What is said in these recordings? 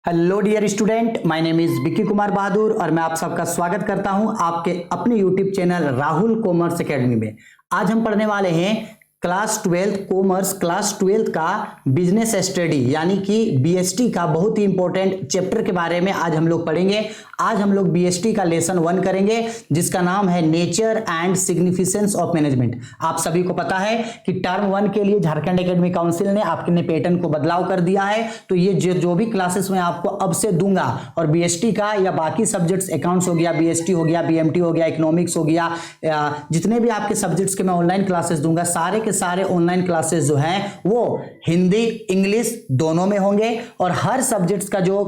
Hello dear student, my name is Vicky Kumar Bahadur और मैं आप सबका स्वागत करता हूं आपके अपने YouTube channel Rahul commerce academy में। आज हम पढ़ने वाले हैं क्लास 12 कॉमर्स क्लास 12 का बिजनेस स्टडी यानी कि बीएसटी का बहुत ही इंपॉर्टेंट चैप्टर के बारे में आज हम लोग पढ़ेंगे। आज हम लोग बीएसटी का लेसन 1 करेंगे जिसका नाम है nature and significance of management. आप सभी को पता है कि टर्म 1 के लिए झारखंड एकेडमिक काउंसिल ने आपके पैटर्न को बदलाव कर दिया है। तो ये जो भी क्लासेस मैं आपको अब से दूंगा और बीएसटी का या बाकी सब्जेक्ट्स अकाउंट्स हो गया, बीएसटी हो गया, बीएमटी हो गया, इकोनॉमिक्स हो गया, जितने भी आपके सब्जेक्ट्स के मैं ऑनलाइन क्लासेस दूंगा सारे के सारे ऑनलाइन क्लासेस जो हैं वो हिंदी इंग्लिश दोनों में होंगे और हर सब्जेक्ट्स का जो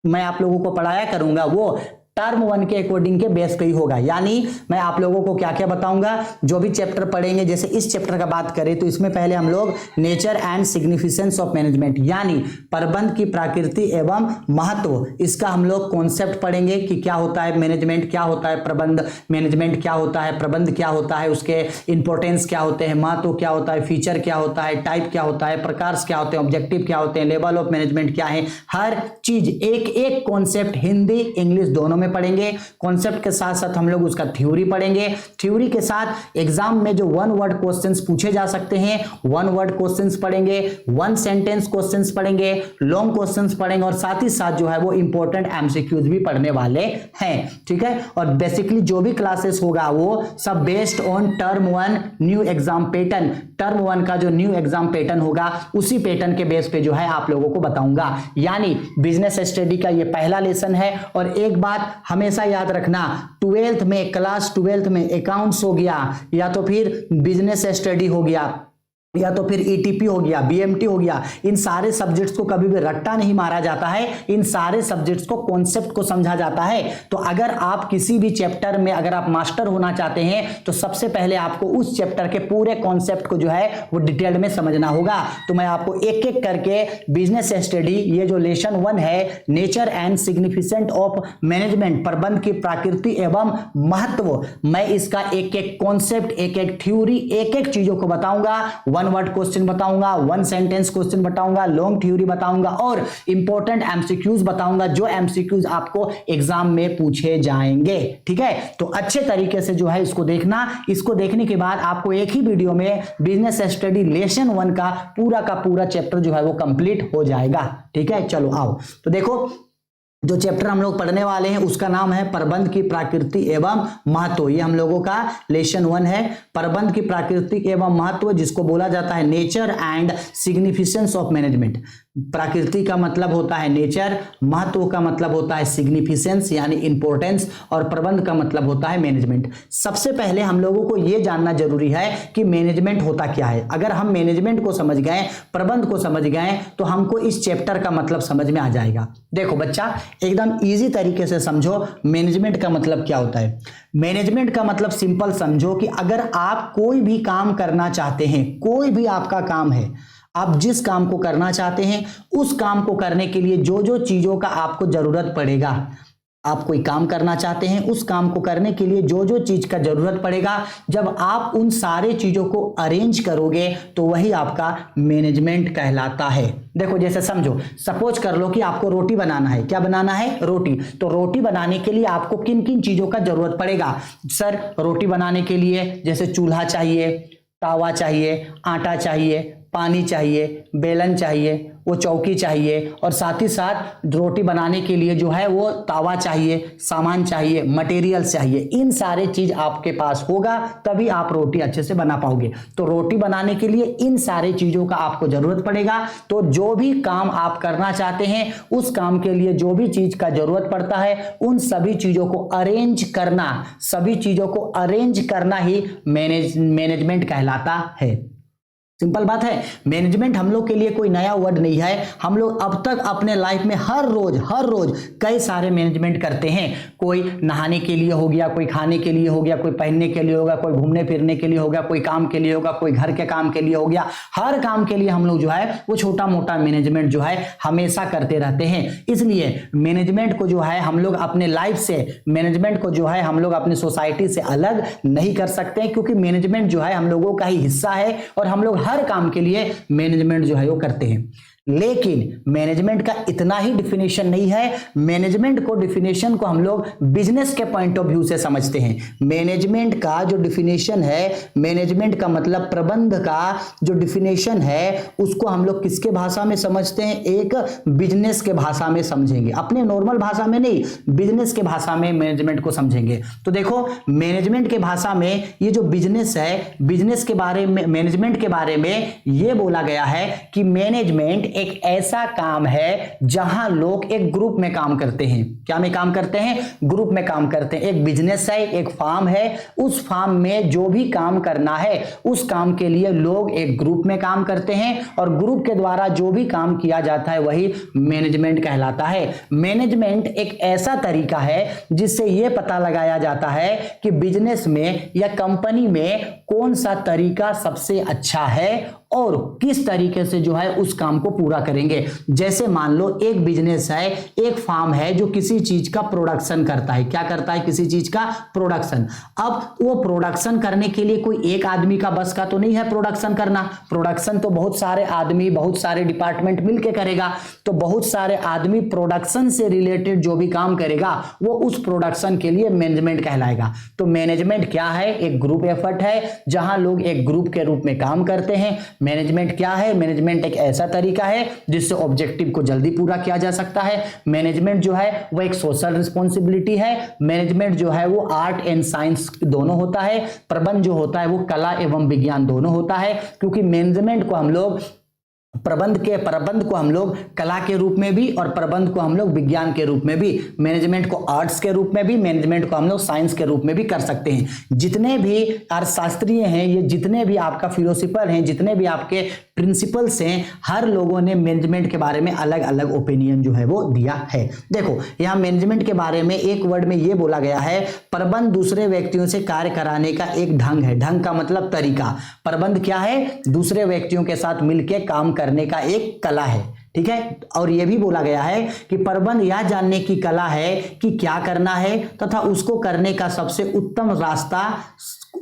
मैं आप लोगों को पढ़ाया करूंगा वो टर्म 1 के अकॉर्डिंग के बेस पे ही होगा। यानी मैं आप लोगों को क्या क्या बताऊंगा, जो भी चैप्टर पढ़ेंगे। जैसे इस चैप्टर का बात करें तो इसमें पहले हम लोग nature and significance of management यानी प्रबंध की प्रकृति एवं महत्व, इसका हम लोग कॉन्सेप्ट पढ़ेंगे कि क्या होता है मैनेजमेंट, क्या होता है प्रबंध, मैनेजमेंट क्या होता है, प्रबंध क्या होता है, उसके इंपॉर्टेंस क्या होते हैं, महत्व क्या होता है, फीचर क्या होता है, टाइप क्या होता है, प्रकार क्या होते हैं, ऑब्जेक्टिव क्या होते हैं, लेवल ऑफ मैनेजमेंट क्या है। हर चीज एक एक कॉन्सेप्ट हिंदी इंग्लिश दोनों में पढ़ेंगे। कॉन्सेप्ट के साथ साथ हम लोग उसका थ्योरी पढ़ेंगे। थ्योरी के साथ एग्जाम में जो वन वर्ड क्वेश्चंस पूछे जा सकते हैं वन वर्ड क्वेश्चंस पढ़ेंगे, वन सेंटेंस क्वेश्चंस पढ़ेंगे, लॉन्ग क्वेश्चंस पढ़ेंगे और साथ ही साथ जो है वो इंपॉर्टेंट एमसीक्यूज भी पढ़ने वाले हैं। ठीक है, और बेसिकली जो भी क्लासेस होगा वो सब based on term 1 new exam pattern. Term 1 का जो न्यू एग्जाम पैटर्न होगा उसी पैटर्न के बेस पे जो है आप लोगों को बताऊंगा। यानी बिजनेस स्टडी का ये पहला लेसन है। और एक बात हमेशा याद रखना, 12th में क्लास 12th में अकाउंट्स हो गया या तो फिर बिजनेस स्टडी हो गया या तो फिर ईटीपी हो गया, बीएमटी हो गया, इन सारे सब्जेक्ट्स को कभी भी रट्टा नहीं मारा जाता है। इन सारे सब्जेक्ट्स को कॉन्सेप्ट को समझा जाता है। तो अगर आप किसी भी चैप्टर में अगर आप मास्टर होना चाहते हैं तो सबसे पहले आपको उस चैप्टर के पूरे कॉन्सेप्ट को जो है वो डिटेल में समझना होगा। तो मैं आपको एक एक करके बिजनेस स्टडी ये जो लेसन 1 है nature and significance of management, प्रबंध की प्रकृति एवं महत्व, मैं इसका एक एक कॉन्सेप्ट, एक एक थ्योरी, एक एक चीजों को बताऊंगा। वन वर्ड क्वेश्चन बताऊंगा, वन सेंटेंस क्वेश्चन बताऊंगा, लॉन्ग थ्योरी बताऊंगा और इंपॉर्टेंट एमसीक्यूज बताऊंगा जो एमसीक्यूज आपको एग्जाम में पूछे जाएंगे। ठीक है, तो अच्छे तरीके से जो है इसको देखना। इसको देखने के बाद आपको एक ही वीडियो में बिजनेस स्टडी लेसन 1 का पूरा चैप्टर जो है वो कंप्लीट हो जाएगा। ठीक है, चलो आओ तो देखो जो चैप्टर हम लोग पढ़ने वाले हैं उसका नाम है प्रबंध की प्रकृति एवं महत्व। ये हम लोगों का लेसन 1 है, प्रबंध की प्रकृति एवं महत्व, जिसको बोला जाता है nature and significance of management. प्रकृति का मतलब होता है नेचर, महत्व का मतलब होता है सिग्निफिकेंस यानी इंपॉर्टेंस और प्रबंध का मतलब होता है मैनेजमेंट। सबसे पहले हम लोगों को यह जानना जरूरी है कि मैनेजमेंट होता क्या है। अगर हम मैनेजमेंट को समझ गए, प्रबंध को समझ गए तो हमको इस चैप्टर का मतलब समझ में आ जाएगा। देखो बच्चा, एकदम इजी तरीके से समझो मैनेजमेंट का मतलब क्या होता है। मैनेजमेंट का मतलब सिंपल समझो कि अगर आप कोई भी काम करना चाहते हैं, कोई भी आपका काम है, आप जिस काम को करना चाहते हैं उस काम को करने के लिए जो जो चीजों का आपको जरूरत पड़ेगा, आप कोई काम करना चाहते हैं उस काम को करने के लिए जो जो चीज का जरूरत पड़ेगा, जब आप उन सारे चीजों को अरेंज करोगे तो वही आपका मैनेजमेंट कहलाता है। देखो जैसे समझो, सपोज कर लो कि आपको रोटी बनाना है। क्या बनाना है? रोटी। तो रोटी बनाने के लिए आपको किन किन चीजों का जरूरत पड़ेगा? सर रोटी बनाने के लिए जैसे चूल्हा चाहिए, तावा चाहिए, आटा चाहिए, पानी चाहिए, बेलन चाहिए, वो चौकी चाहिए और साथ ही साथ रोटी बनाने के लिए जो है वो तावा चाहिए, सामान चाहिए, मटेरियल चाहिए। इन सारे चीज आपके पास होगा तभी आप रोटी अच्छे से बना पाओगे। तो रोटी बनाने के लिए इन सारे चीजों का आपको जरूरत पड़ेगा। तो जो भी काम आप करना चाहते हैं उस काम के लिए जो भी चीज का जरूरत पड़ता है उन सभी चीजों को अरेंज करना, सभी चीजों को अरेंज करना ही मैनेजमेंट कहलाता है। सिंपल बात है। मैनेजमेंट हम लोग के लिए कोई नया वर्ड नहीं है। हम लोग अब तक अपने लाइफ में हर रोज कई सारे मैनेजमेंट करते हैं। कोई नहाने के लिए हो गया, कोई खाने के लिए हो गया, कोई पहनने के लिए होगा, कोई घूमने फिरने के लिए होगा, कोई काम के लिए होगा, कोई घर के काम के लिए हो गया। हर काम के लिए हम लोग जो है वो छोटा मोटा मैनेजमेंट जो है हमेशा करते रहते हैं। इसलिए मैनेजमेंट को जो है हम लोग अपने लाइफ से, मैनेजमेंट को जो है हम लोग अपनी सोसाइटी से अलग नहीं कर सकते, क्योंकि मैनेजमेंट जो है हम लोगों का ही हिस्सा है और हम लोग हर काम के लिए मैनेजमेंट जो है वो करते हैं। लेकिन मैनेजमेंट का इतना ही डिफिनेशन नहीं है। मैनेजमेंट को डिफिनेशन को हम लोग बिजनेस के पॉइंट ऑफ व्यू से समझते हैं। मैनेजमेंट का जो डिफिनेशन है, मैनेजमेंट का मतलब प्रबंध का जो डिफिनेशन है, उसको हम लोग किसके भाषा में समझते हैं? एक बिजनेस के भाषा में समझेंगे, अपने नॉर्मल भाषा में नहीं, बिजनेस के भाषा में मैनेजमेंट को समझेंगे। तो देखो, मैनेजमेंट के भाषा में ये जो बिजनेस है, बिजनेस के बारे में, मैनेजमेंट के बारे में ये बोला गया है कि मैनेजमेंट एक ऐसा काम है जहां लोग एक ग्रुप में काम करते हैं। क्या में काम करते हैं? ग्रुप में काम करते हैं। एक बिजनेस है, एक फार्म है, उस फार्म में जो भी काम करना है उस काम के लिए लोग एक ग्रुप में काम करते हैं और ग्रुप के द्वारा जो भी काम किया जाता है वही मैनेजमेंट कहलाता है। मैनेजमेंट एक ऐसा तरीका है जिससे यह पता लगाया जाता है कि बिजनेस में या कंपनी में कौन सा तरीका सबसे अच्छा है और किस तरीके से जो है उस काम को पूरा करेंगे। जैसे मान लो एक बिजनेस है, एक फार्म है जो किसी चीज का प्रोडक्शन करता है। क्या करता है? किसी चीज का प्रोडक्शन। अब वो प्रोडक्शन करने के लिए कोई एक आदमी का बस का तो नहीं है प्रोडक्शन करना। प्रोडक्शन तो बहुत सारे आदमी, बहुत सारे डिपार्टमेंट मिलके करेगा। तो बहुत सारे आदमी प्रोडक्शन से रिलेटेड जो भी काम करेगा वो उस प्रोडक्शन के लिए मैनेजमेंट कहलाएगा। तो मैनेजमेंट क्या है? एक ग्रुप एफर्ट है जहां लोग एक ग्रुप के रूप में काम करते हैं। मैनेजमेंट क्या है? मैनेजमेंट एक ऐसा तरीका है जिससे ऑब्जेक्टिव को जल्दी पूरा किया जा सकता है। मैनेजमेंट जो है वो एक सोशल रिस्पॉन्सिबिलिटी है। मैनेजमेंट जो है वो आर्ट एंड साइंस दोनों होता है। प्रबंध जो होता है वो कला एवं विज्ञान दोनों होता है, क्योंकि मैनेजमेंट को हम लोग प्रबंध को हम लोग कला के रूप में भी और प्रबंध को हम लोग विज्ञान के रूप में भी, मैनेजमेंट को आर्ट्स के रूप में भी, मैनेजमेंट को हम लोग साइंस के रूप में भी कर सकते हैं। जितने भी अर्थशास्त्री हैं, ये जितने भी आपका फिलोसोफर हैं, जितने भी आपके प्रिंसिपल्स हैं, हर लोगों ने मैनेजमेंट के बारे में अलग अलग ओपिनियन जो है वो दिया है। देखो, यहां मैनेजमेंट के बारे में एक वर्ड में ये बोला गया है, प्रबंध दूसरे व्यक्तियों से कार्य कराने का एक ढंग है। ढंग का मतलब तरीका। प्रबंध क्या है? दूसरे व्यक्तियों के साथ मिलकर काम करने का एक कला है। ठीक है। और यह भी बोला गया है कि प्रबंध यह जानने की कला है कि क्या करना है तथा उसको करने का सबसे उत्तम रास्ता,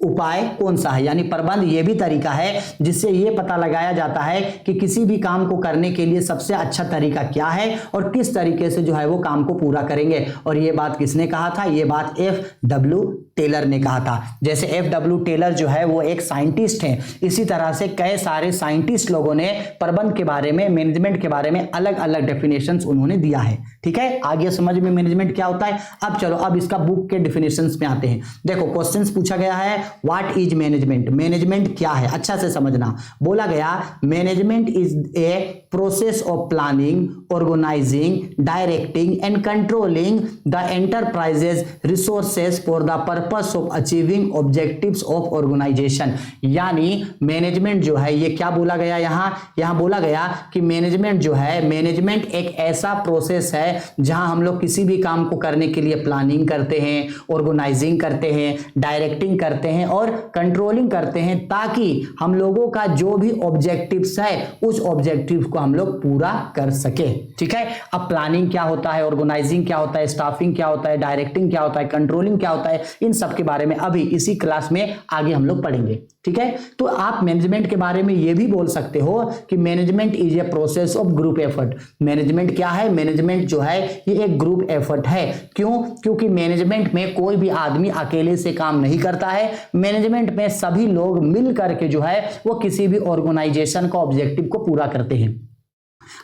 उपाय कौन सा है। यानी प्रबंध यह भी तरीका है जिससे यह पता लगाया जाता है कि किसी भी काम को करने के लिए सबसे अच्छा तरीका क्या है और किस तरीके से जो है वो काम को पूरा करेंगे। और यह बात किसने कहा था? यह बात F.W. टेलर ने कहा था। जैसे F.W. टेलर जो है वो एक साइंटिस्ट हैं, इसी तरह से कई सारे साइंटिस्ट लोगों ने प्रबंध के बारे में, मैनेजमेंट के बारे में अलग अलग डेफिनेशंस उन्होंने दिया है। ठीक है, आगे समझ में मैनेजमेंट क्या होता है। अब चलो, अब इसका बुक के डेफिनेशंस में आते हैं। देखो, क्वेश्चंस पूछा गया है, व्हाट इज मैनेजमेंट? मैनेजमेंट क्या है? अच्छा से समझना। बोला गया, management is a process of planning, organizing, directing and controlling the enterprises resources for the purpose of achieving objectives of organization. यानी मैनेजमेंट जो है, ये क्या बोला गया यहां बोला गया कि मैनेजमेंट जो है, मैनेजमेंट एक ऐसा प्रोसेस है जहां हम लोग किसी भी काम को करने के लिए प्लानिंग करते हैं, ऑर्गेनाइजिंग करते हैं, डायरेक्टिंग करते हैं और कंट्रोलिंग करते हैं, ताकि हम लोगों का जो भी ऑब्जेक्टिव्स है उस ऑब्जेक्टिव को हम लोग पूरा कर सके। ठीक है। अब प्लानिंग क्या होता है, ऑर्गेनाइजिंग क्या होता है, स्टाफिंग क्या होता है, डायरेक्टिंग क्या होता है, कंट्रोलिंग क्या होता है, इन सब के बारे में अभी इसी क्लास में आगे हम लोग पढ़ेंगे। ठीक है। तो आप मैनेजमेंट के बारे में यह भी बोल सकते हो कि management is a process of group effort. Management क्या है? मैनेजमेंट जो है ये एक ग्रुप एफर्ट है। क्यों? क्योंकि मैनेजमेंट में कोई भी आदमी अकेले से काम नहीं करता है। मैनेजमेंट में सभी लोग मिल करके जो है वो किसी भी ऑर्गेनाइजेशन का ऑब्जेक्टिव को पूरा करते हैं।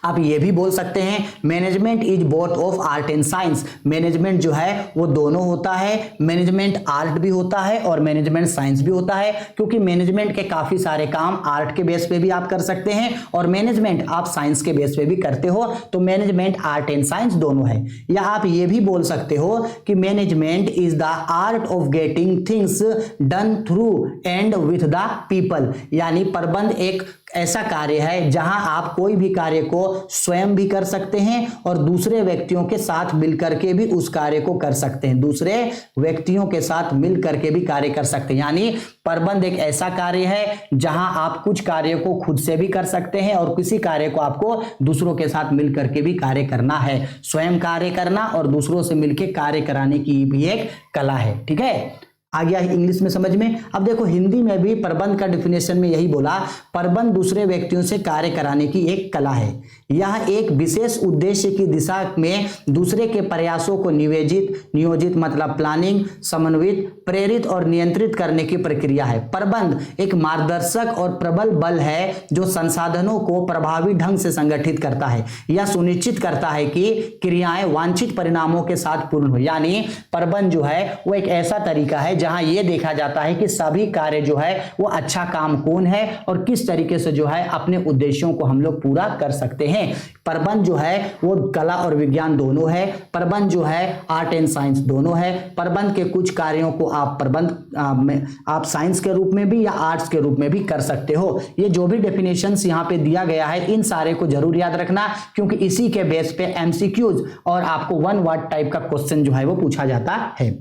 आप ये भी बोल सकते हैं, management is both of art and science. Management जो है वो दोनों होता है। मैनेजमेंट आर्ट भी होता है और मैनेजमेंट साइंस भी होता है, क्योंकि मैनेजमेंट के काफी सारे काम आर्ट के बेस पे भी आप कर सकते हैं और मैनेजमेंट आप साइंस के बेस पे भी करते हो। तो मैनेजमेंट आर्ट एंड साइंस दोनों है। या आप ये भी बोल सकते हो कि management is the art of getting things done through and with the people. यानी प्रबंध एक ऐसा कार्य है जहां आप कोई भी कार्य को स्वयं भी कर सकते हैं और दूसरे व्यक्तियों के साथ मिलकर के भी उस कार्य को कर सकते हैं। दूसरे व्यक्तियों के साथ मिलकर के भी कार्य कर सकते हैं। यानी प्रबंध एक ऐसा कार्य है जहां आप कुछ कार्य को खुद से भी कर सकते हैं और किसी कार्य को आपको दूसरों के साथ मिलकर के भी कार्य करना है। स्वयं कार्य करना और दूसरों से मिलकर कार्य कराने की भी एक कला है। ठीक है, आ गया इंग्लिश में समझ में। अब देखो, हिंदी में भी प्रबंध का डिफिनेशन में यही बोला, प्रबंध दूसरे व्यक्तियों से कार्य कराने की एक कला है। यह एक विशेष उद्देश्य की दिशा में दूसरे के प्रयासों को नियोजित मतलब प्लानिंग, समन्वित, प्रेरित और नियंत्रित करने की प्रक्रिया है। प्रबंध एक मार्गदर्शक और प्रबल बल है जो संसाधनों को प्रभावी ढंग से संगठित करता है। यह सुनिश्चित करता है कि क्रियाएं वांछित परिणामों के साथ पूर्ण हो। यानी प्रबंध जो है वो एक ऐसा तरीका है जहां यह देखा जाता है कि सभी कार्य जो है वो अच्छा काम कौन है और किस तरीके से जो है अपने उद्देश्यों को हम लोग पूरा कर सकते हैं। प्रबंध जो है वो कला और विज्ञान दोनों है। प्रबंध जो है आर्ट एंड साइंस दोनों है। प्रबंध के कुछ कार्यों को आप साइंस के रूप में भी या आर्ट्स के रूप में भी कर सकते हो। ये जो भी डेफिनेशंस यहाँ पे दिया गया है इन सारे को जरूर याद रखना, क्योंकि इसी के बेस पे एमसीक्यूज और आपको वन वर्ड टाइप का क्वेश्चन जो है वो पूछा जाता है।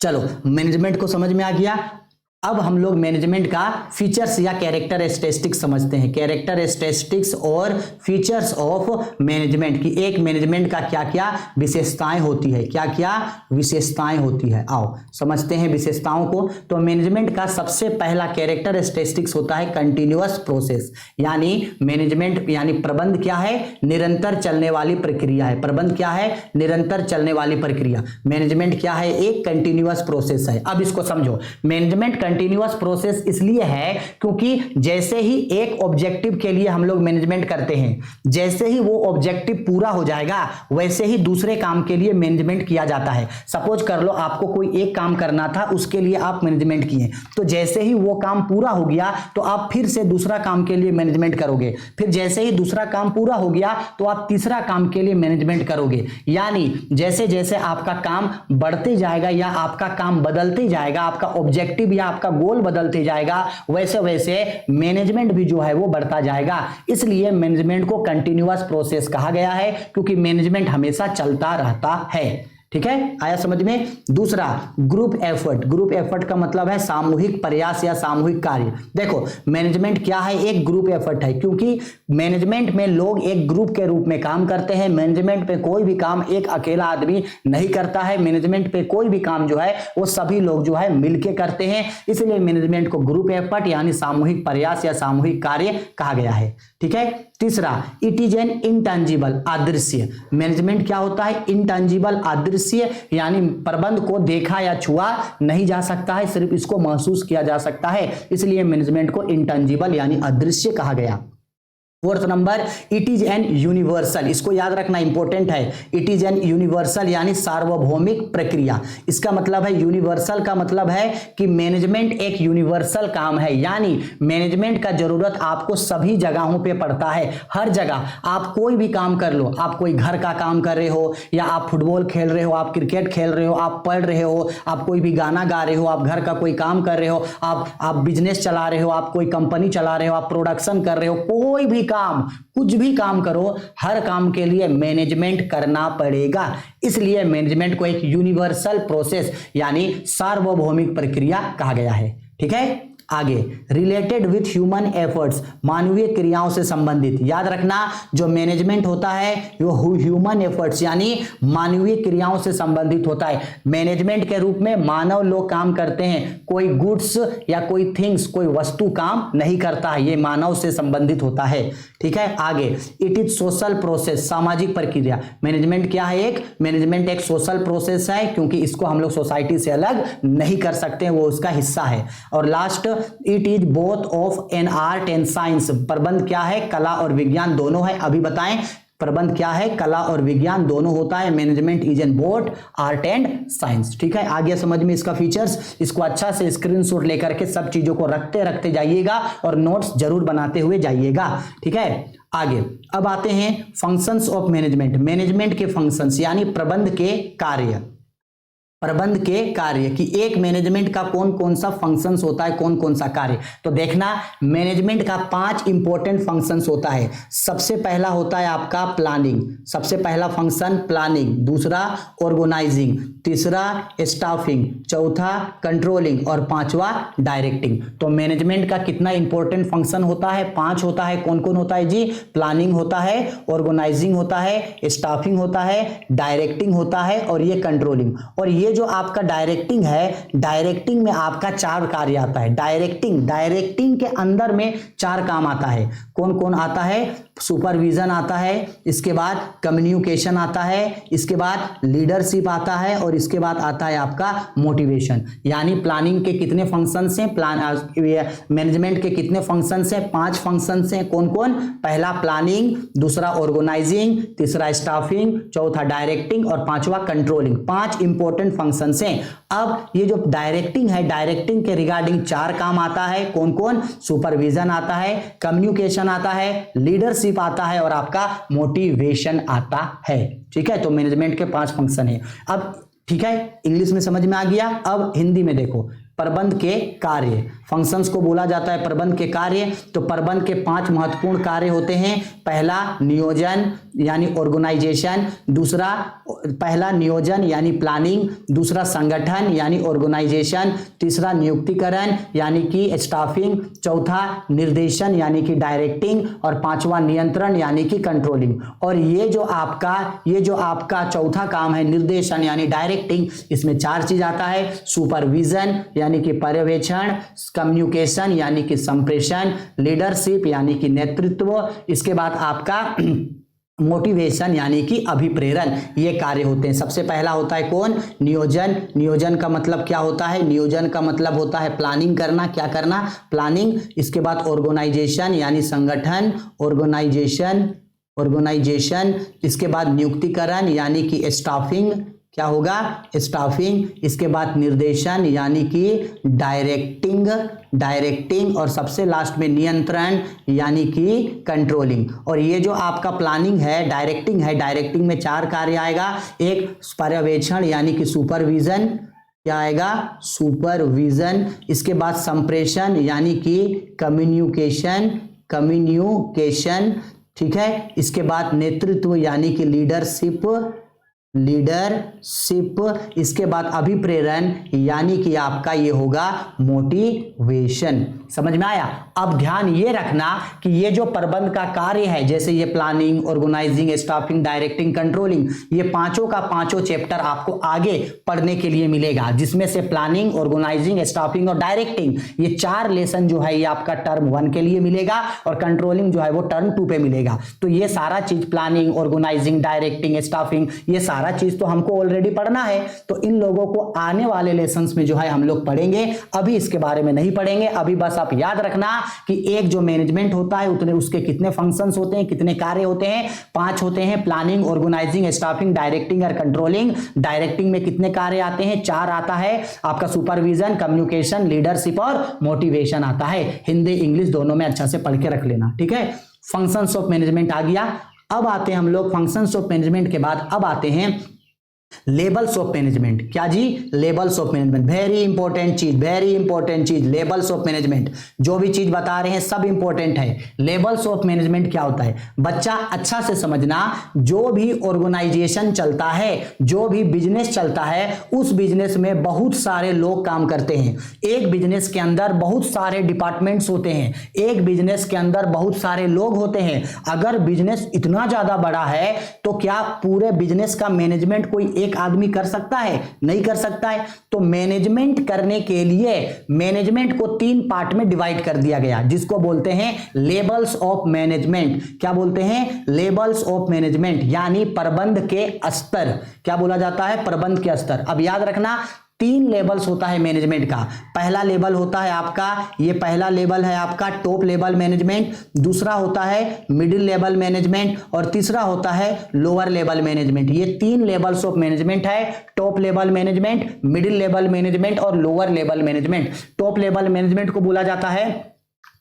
चलो, मैनेजमेंट को समझ में आ गया। अब हम लोग मैनेजमेंट का फीचर्स या कैरेक्टरिस्टिक्स समझते हैं। कैरेक्टरिस्टिक्स और फीचर्स ऑफ मैनेजमेंट की एक मैनेजमेंट का क्या क्या विशेषताएं होती है, क्या क्या विशेषताएं होती है, आओ समझते हैं विशेषताओं को। तो मैनेजमेंट का सबसे पहला कैरेक्टरिस्टिक्स होता है कंटिन्यूअस प्रोसेस। यानी मैनेजमेंट यानी प्रबंध क्या है, निरंतर चलने वाली प्रक्रिया है। प्रबंध क्या है, निरंतर चलने वाली प्रक्रिया। मैनेजमेंट क्या है, एक कंटिन्यूअस प्रोसेस है। अब इसको समझो, मैनेजमेंट कंटिन्यूअस प्रोसेस इसलिए है क्योंकि जैसे ही एक ऑब्जेक्टिव के लिए हम लोग मैनेजमेंट करते हैं, जैसे ही वो ऑब्जेक्टिव पूरा हो जाएगा वैसे ही दूसरे काम के लिए मैनेजमेंट किया जाता है। सपोज कर लो आपको कोई एक काम करना था, उसके लिए आप मैनेजमेंट किए, तो जैसे ही वो काम पूरा हो गया तो आप फिर से दूसरा काम के लिए मैनेजमेंट करोगे। फिर जैसे ही दूसरा काम पूरा हो गया तो आप तीसरा काम के लिए मैनेजमेंट करोगे। यानी जैसे जैसे आपका काम बढ़ते जाएगा या आपका काम बदलते जाएगा, आपका ऑब्जेक्टिव या आपका गोल बदलते जाएगा, वैसे वैसे मैनेजमेंट भी जो है वो बढ़ता जाएगा। इसलिए मैनेजमेंट को कंटिन्यूअस प्रोसेस कहा गया है, क्योंकि मैनेजमेंट हमेशा चलता रहता है। ठीक है, आया समझ में। दूसरा, ग्रुप एफर्ट। ग्रुप एफर्ट का मतलब है सामूहिक प्रयास या सामूहिक कार्य। देखो, मैनेजमेंट क्या है, एक ग्रुप एफर्ट है, क्योंकि मैनेजमेंट में लोग एक ग्रुप के रूप में काम करते हैं। मैनेजमेंट पे कोई भी काम एक अकेला आदमी नहीं करता है। मैनेजमेंट पे कोई भी काम जो है वो सभी लोग जो है मिलके करते हैं। इसलिए मैनेजमेंट को ग्रुप एफर्ट यानी सामूहिक प्रयास या सामूहिक कार्य कहा गया है। ठीक है। तीसरा, इट इज एन इंटेंजिबल, अदृश्य। मैनेजमेंट क्या होता है, इंटेंजिबल, अदृश्य, यानी प्रबंध को देखा या छुआ नहीं जा सकता है, सिर्फ इसको महसूस किया जा सकता है। इसलिए मैनेजमेंट को इंटेंजिबल यानी अदृश्य कहा गया। Fourth number, it is an universal. इसको याद रखना, इंपॉर्टेंट है। इट इज एन यूनिवर्सल यानी सार्वभौमिक प्रक्रिया। इसका मतलब है, यूनिवर्सल का मतलब है कि मैनेजमेंट एक यूनिवर्सल काम है, यानी मैनेजमेंट का जरूरत आपको सभी जगहों पे पड़ता है। हर जगह आप कोई भी काम कर लो, आप कोई घर का काम कर रहे हो या आप फुटबॉल खेल रहे हो, आप क्रिकेट खेल रहे हो, आप पढ़ रहे हो, आप कोई भी गाना गा रहे हो, आप घर का कोई काम कर रहे हो, आप बिजनेस चला रहे हो, आप कोई कंपनी चला रहे हो, आप प्रोडक्शन कर रहे हो, कोई भी काम, कुछ भी काम करो, हर काम के लिए मैनेजमेंट करना पड़ेगा। इसलिए मैनेजमेंट को एक यूनिवर्सल प्रोसेस यानी सार्वभौमिक प्रक्रिया कहा गया है। ठीक है। आगे, रिलेटेड विथ ह्यूमन एफर्ट्स, मानवीय क्रियाओं से संबंधित। याद रखना, जो मैनेजमेंट होता है वो ह्यूमन एफर्ट्स यानी मानवीय क्रियाओं से संबंधित होता है। मैनेजमेंट के रूप में मानव लोग काम करते हैं, कोई गुड्स या कोई थिंग्स, कोई वस्तु काम नहीं करता है, ये मानव से संबंधित होता है। ठीक है। आगे, इट इज सोशल प्रोसेस, सामाजिक प्रक्रिया। मैनेजमेंट क्या है, एक मैनेजमेंट एक सोशल प्रोसेस है, क्योंकि इसको हम लोग सोसाइटी से अलग नहीं कर सकते, वो उसका हिस्सा है। और last, it is both of an art and science. प्रबंध क्या है, कला और विज्ञान दोनों है। अभी बताएं, प्रबंध क्या है, कला और विज्ञान दोनों होता है। Management is an both art and science. ठीक है। आगे समझ में इसका फीचर्स, इसको अच्छा से स्क्रीनशॉट लेकर के सब चीजों को रखते रखते जाइएगा और नोट्स जरूर बनाते हुए जाइएगा। ठीक है। आगे अब आते हैं फंक्शंस ऑफ मैनेजमेंट। मैनेजमेंट के फंक्शंस यानी प्रबंध के कार्य। प्रबंध के कार्य कि एक मैनेजमेंट का कौन कौन सा फंक्शंस होता है, कौन कौन सा कार्य। तो देखना, मैनेजमेंट का 5 इंपॉर्टेंट फंक्शंस होता है। सबसे पहला होता है आपका प्लानिंग, सबसे पहला फंक्शन प्लानिंग। दूसरा ऑर्गेनाइजिंग, तीसरा स्टाफिंग, चौथा कंट्रोलिंग और पांचवा डायरेक्टिंग। तो मैनेजमेंट का कितना इंपॉर्टेंट फंक्शन होता है, 5 होता है। कौन कौन होता है जी, प्लानिंग होता है, ऑर्गेनाइजिंग होता है, स्टाफिंग होता है, डायरेक्टिंग होता है और ये कंट्रोलिंग। और ये जो आपका डायरेक्टिंग है, डायरेक्टिंग में आपका 4 कार्य आता है। डायरेक्टिंग के अंदर में 4 काम आता है। कौन कौन आता है, सुपरविजन आता है, इसके बाद कम्युनिकेशन आता है, इसके बाद लीडरशिप आता है और इसके बाद आता है आपका मोटिवेशन। यानी प्लानिंग के कितने फंक्शंस हैं, मैनेजमेंट के कितने फंक्शंस हैं, 5 फंक्शंस हैं। कौन कौन? पहला प्लानिंग, दूसरा ऑर्गेनाइजिंग, तीसरा स्टाफिंग, चौथा डायरेक्टिंग और पांचवा कंट्रोलिंग। 5 इंपॉर्टेंट फंक्शंस हैं। अब ये जो डायरेक्टिंग है, डायरेक्टिंग के रिगार्डिंग 4 काम आता है। कौन कौन? सुपरविजन आता है, कम्युनिकेशन आता है, लीडरशिप आता है और आपका मोटिवेशन आता है। ठीक है, तो मैनेजमेंट के 5 फंक्शन है। अब ठीक है, इंग्लिश में समझ में आ गया। अब हिंदी में देखो, प्रबंध के कार्य, फंक्शंस को बोला जाता है प्रबंध के कार्य। तो प्रबंध के 5 महत्वपूर्ण कार्य होते हैं। पहला नियोजन यानी ऑर्गेनाइजेशन, दूसरा पहला नियोजन यानी प्लानिंग, दूसरा संगठन यानी ऑर्गेनाइजेशन, तीसरा नियुक्तिकरण यानी कि स्टाफिंग, चौथा निर्देशन यानी कि डायरेक्टिंग और पांचवा नियंत्रण यानी कि कंट्रोलिंग। और ये जो आपका चौथा काम है निर्देशन यानी डायरेक्टिंग, इसमें 4 चीज आता है। सुपरविजन यानी कि पर्यवेक्षण, कम्युनिकेशन यानी कि संप्रेषण, लीडरशिप यानी कि नेतृत्व, इसके बाद आपका मोटिवेशन यानी कि अभिप्रेरण। ये कार्य होते हैं। सबसे पहला होता है कौन? नियोजन। नियोजन का मतलब क्या होता है? नियोजन का मतलब होता है प्लानिंग करना। क्या करना? प्लानिंग। इसके बाद ऑर्गेनाइजेशन यानी संगठन, ऑर्गेनाइजेशन। इसके बाद नियुक्तिकरण यानी कि स्टाफिंग। क्या होगा? स्टाफिंग। इसके बाद निर्देशन यानी कि डायरेक्टिंग और सबसे लास्ट में नियंत्रण यानी कि कंट्रोलिंग। और ये जो आपका प्लानिंग है, डायरेक्टिंग में 4 कार्य आएगा। एक पर्यवेक्षण यानी कि सुपरविजन, क्या आएगा? सुपरविजन। इसके बाद संप्रेषण यानी कि कम्युनिकेशन, ठीक है। इसके बाद नेतृत्व यानी कि लीडरशिप। इसके बाद अभिप्रेरण यानी कि आपका ये होगा मोटिवेशन। समझ में आया? अब ध्यान ये रखना कि ये जो प्रबंध का कार्य है, जैसे ये planning, organizing, staffing, directing, controlling, ये पांचों का पांचों चैप्टर आपको आगे पढ़ने के लिए मिलेगा, जिसमें से प्लानिंग, ऑर्गेनाइजिंग, स्टाफिंग और डायरेक्टिंग, ये 4 लेसन जो है ये आपका टर्म 1 के लिए मिलेगा और कंट्रोलिंग जो है वो टर्म 2 पे मिलेगा। तो ये सारा चीज प्लानिंग, ऑर्गेनाइजिंग, डायरेक्टिंग, स्टाफिंग, ये सारा चीज तो हमको ऑलरेडी पढ़ना है। तो इन लोगों को आने वाले लेसन्स में जो है हम लोग पढ़ेंगे। अभी इसके बारे में नहीं पढ़ेंगे। अभी बस आप याद रखना कि एक जो मैनेजमेंट होता है उतने उसके कितने फंक्शंस होते हैं, कितने कार्य होते हैं? 5 होते हैं। प्लानिंग, ऑर्गेनाइजिंग, स्टाफिंग, डायरेक्टिंग और कंट्रोलिंग। डायरेक्टिंग में कितने कार्य आते हैं? 4 आता है। आपका सुपरविजन, कम्युनिकेशन, लीडरशिप और मोटिवेशन आता है। हिंदी इंग्लिश दोनों में अच्छा से पढ़ के रख लेना। ठीक है, फंक्शंस ऑफ मैनेजमेंट आ गया। अब आते हैं हम लोग फंक्शंस ऑफ मैनेजमेंट के बाद अब आते हैं लेबल्स ऑफ मैनेजमेंट। क्या जी? Levels of management. Very important चीज, लेबल्स ऑफ मैनेजमेंट। जो भी चीज बता रहे हैं सब इंपॉर्टेंट है। लेबल्स ऑफ मैनेजमेंट क्या होता है? बच्चा अच्छा से समझना, जो भी ऑर्गेनाइजेशन चलता है, जो भी बिजनेस चलता है, उस बिजनेस में बहुत सारे लोग काम करते हैं। एक बिजनेस के अंदर बहुत सारे डिपार्टमेंट्स होते हैं, एक बिजनेस के अंदर बहुत सारे लोग होते हैं। अगर बिजनेस इतना ज्यादा बड़ा है तो क्या पूरे बिजनेस का मैनेजमेंट कोई एक आदमी कर सकता है? नहीं कर सकता है। तो मैनेजमेंट करने के लिए मैनेजमेंट को 3 पार्ट में डिवाइड कर दिया गया, जिसको बोलते हैं लेवल्स ऑफ मैनेजमेंट। क्या बोलते हैं? लेवल्स ऑफ मैनेजमेंट, यानी प्रबंध के स्तर। क्या बोला जाता है? प्रबंध के स्तर। अब याद रखना 3 लेवल्स होता है मैनेजमेंट का। पहला लेवल होता है आपका, ये पहला लेवल है आपका टॉप लेवल मैनेजमेंट, दूसरा होता है मिडिल लेवल मैनेजमेंट और तीसरा होता है लोअर लेवल मैनेजमेंट। ये 3 लेवल्स ऑफ मैनेजमेंट है, top level management, middle level management और lower level management. Top level management को बोला जाता है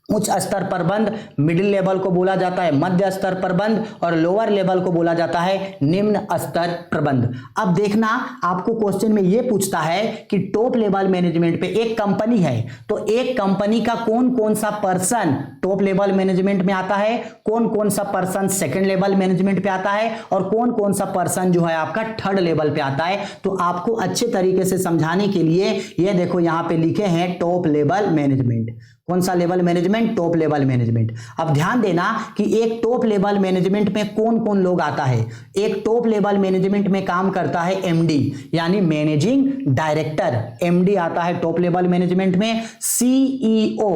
उच्च स्तर प्रबंध, मिडिल लेवल को बोला जाता है मध्य स्तर प्रबंध और लोअर लेवल को बोला जाता है निम्न स्तर प्रबंध। अब देखना, आपको क्वेश्चन में यह पूछता है कि टॉप लेवल मैनेजमेंट पे एक कंपनी है, तो एक कंपनी का कौन कौन सा पर्सन टॉप लेवल मैनेजमेंट में आता है, कौन कौन सा पर्सन सेकंड लेवल मैनेजमेंट पे आता है और कौन कौन सा पर्सन जो है आपका थर्ड लेवल पे आता है। तो आपको अच्छे तरीके से समझाने के लिए ये देखो यहां पे लिखे हैं टॉप लेवल मैनेजमेंट। कौन सा level management? Top level management. अब ध्यान देना कि एक टॉप लेवल मैनेजमेंट में कौन कौन लोग आता है। एक टॉप लेवल मैनेजमेंट में काम करता है एमडी यानी मैनेजिंग डायरेक्टर, एमडी आता है टॉप लेवल मैनेजमेंट में। सीईओ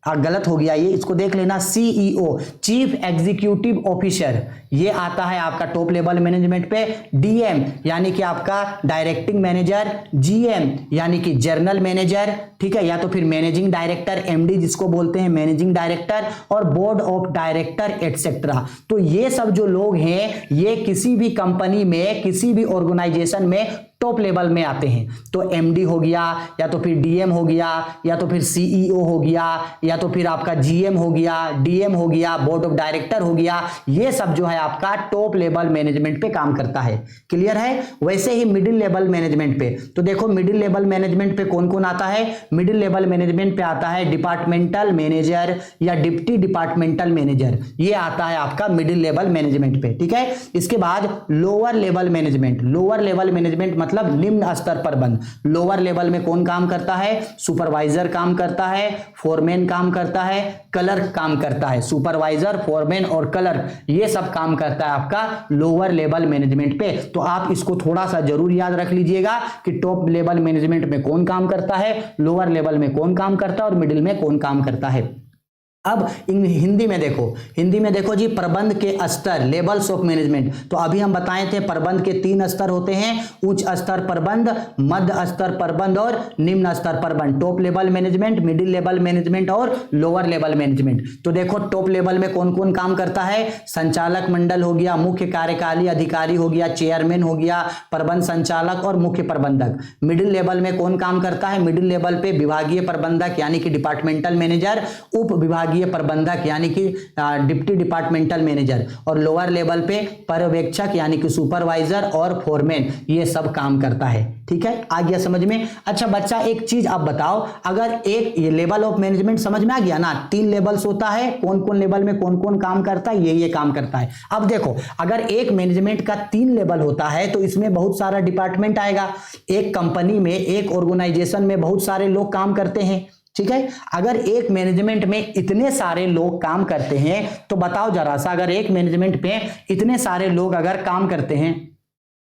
गलत हो गया ये, इसको देख लेना, सीईओ चीफ एग्जीक्यूटिव ऑफिसर, ये आता है आपका टॉप लेवल मैनेजमेंट पे। डीएम यानी कि आपका डायरेक्टिंग मैनेजर, जीएम यानी कि जनरल मैनेजर, ठीक है, या तो फिर मैनेजिंग डायरेक्टर, एमडी जिसको बोलते हैं मैनेजिंग डायरेक्टर, और बोर्ड ऑफ डायरेक्टर एटसेट्रा। तो ये सब जो लोग हैं ये किसी भी कंपनी में, किसी भी ऑर्गेनाइजेशन में टॉप लेवल में आते हैं। तो एमडी हो गया, या तो फिर डीएम हो गया, या तो फिर सीईओ हो गया, या तो फिर आपका जीएम हो गया, डीएम हो गया, बोर्ड ऑफ डायरेक्टर हो गया, ये सब जो है आपका टॉप लेवल मैनेजमेंट पे काम करता है। क्लियर है? वैसे ही मिडिल लेवल मैनेजमेंट पे, तो देखो मिडिल लेवल मैनेजमेंट पे कौन कौन आता है? मिडिल लेवल मैनेजमेंट पे आता है डिपार्टमेंटल मैनेजर या डिप्टी डिपार्टमेंटल मैनेजर, ये आता है आपका मिडिल लेवल मैनेजमेंट पे, ठीक है। इसके बाद lower level management, lower level management मतलब निम्न स्तर प्रबंध। लोअर लेवल में कौन काम करता है? सुपरवाइजर काम करता है, फोरमैन काम करता है, क्लर्क काम करता है। सुपरवाइजर, फोरमैन और क्लर्क ये सब काम करता है आपका लोअर लेवल मैनेजमेंट पे। तो आप इसको थोड़ा सा जरूर याद रख लीजिएगा कि टॉप लेवल मैनेजमेंट में कौन काम करता है, लोअर लेवल में कौन काम करता है और मिडिल में कौन काम करता है। अब हिंदी में देखो, हिंदी में देखो जी, प्रबंध के स्तर, लेवल्स ऑफ मैनेजमेंट। तो अभी हम बताए थे प्रबंध के 3 स्तर होते हैं, उच्च स्तर प्रबंध, मध्य स्तर प्रबंध और निम्न स्तर प्रबंध। Top level management, middle level management और लोअर लेवल मैनेजमेंट। तो देखो टॉप लेवल में कौन कौन काम करता है? संचालक मंडल हो गया, मुख्य कार्यकारी अधिकारी हो गया, चेयरमैन हो गया, प्रबंध संचालक और मुख्य प्रबंधक। मिडिल लेवल में कौन काम करता है? मिडिल लेवल पे विभागीय प्रबंधक यानी कि डिपार्टमेंटल मैनेजर, उप विभागीय प्रबंधक यानी कि डिप्टी डिपार्टमेंटल मैनेजर, और लोअर लेवल पे पर्यवेक्षक यानी कि सुपरवाइजर और फोरमैन, ये सब काम करता है। ठीक है, आ गया समझ में? अच्छा बच्चा एक चीज आप बताओ, अगर एक ये लेवल ऑफ मैनेजमेंट समझ में आ गया ना, 3 लेवल्स होता है, कौन कौन लेवल में कौन कौन काम करता है, ये काम करता है। अब देखो अगर एक मैनेजमेंट का 3 लेवल होता है तो इसमें बहुत सारा डिपार्टमेंट आएगा। एक कंपनी में, एक ऑर्गेनाइजेशन में बहुत सारे लोग काम करते हैं, ठीक है। अगर एक मैनेजमेंट में इतने सारे लोग काम करते हैं तो बताओ जरा सा, अगर एक मैनेजमेंट पे इतने सारे लोग अगर काम करते हैं,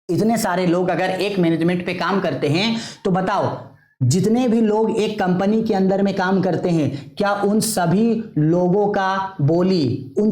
इतने सारे लोग अगर एक मैनेजमेंट पे काम करते हैं तो बताओ जितने भी लोग एक कंपनी के अंदर में काम करते हैं, क्या उन सभी लोगों का बोली, उन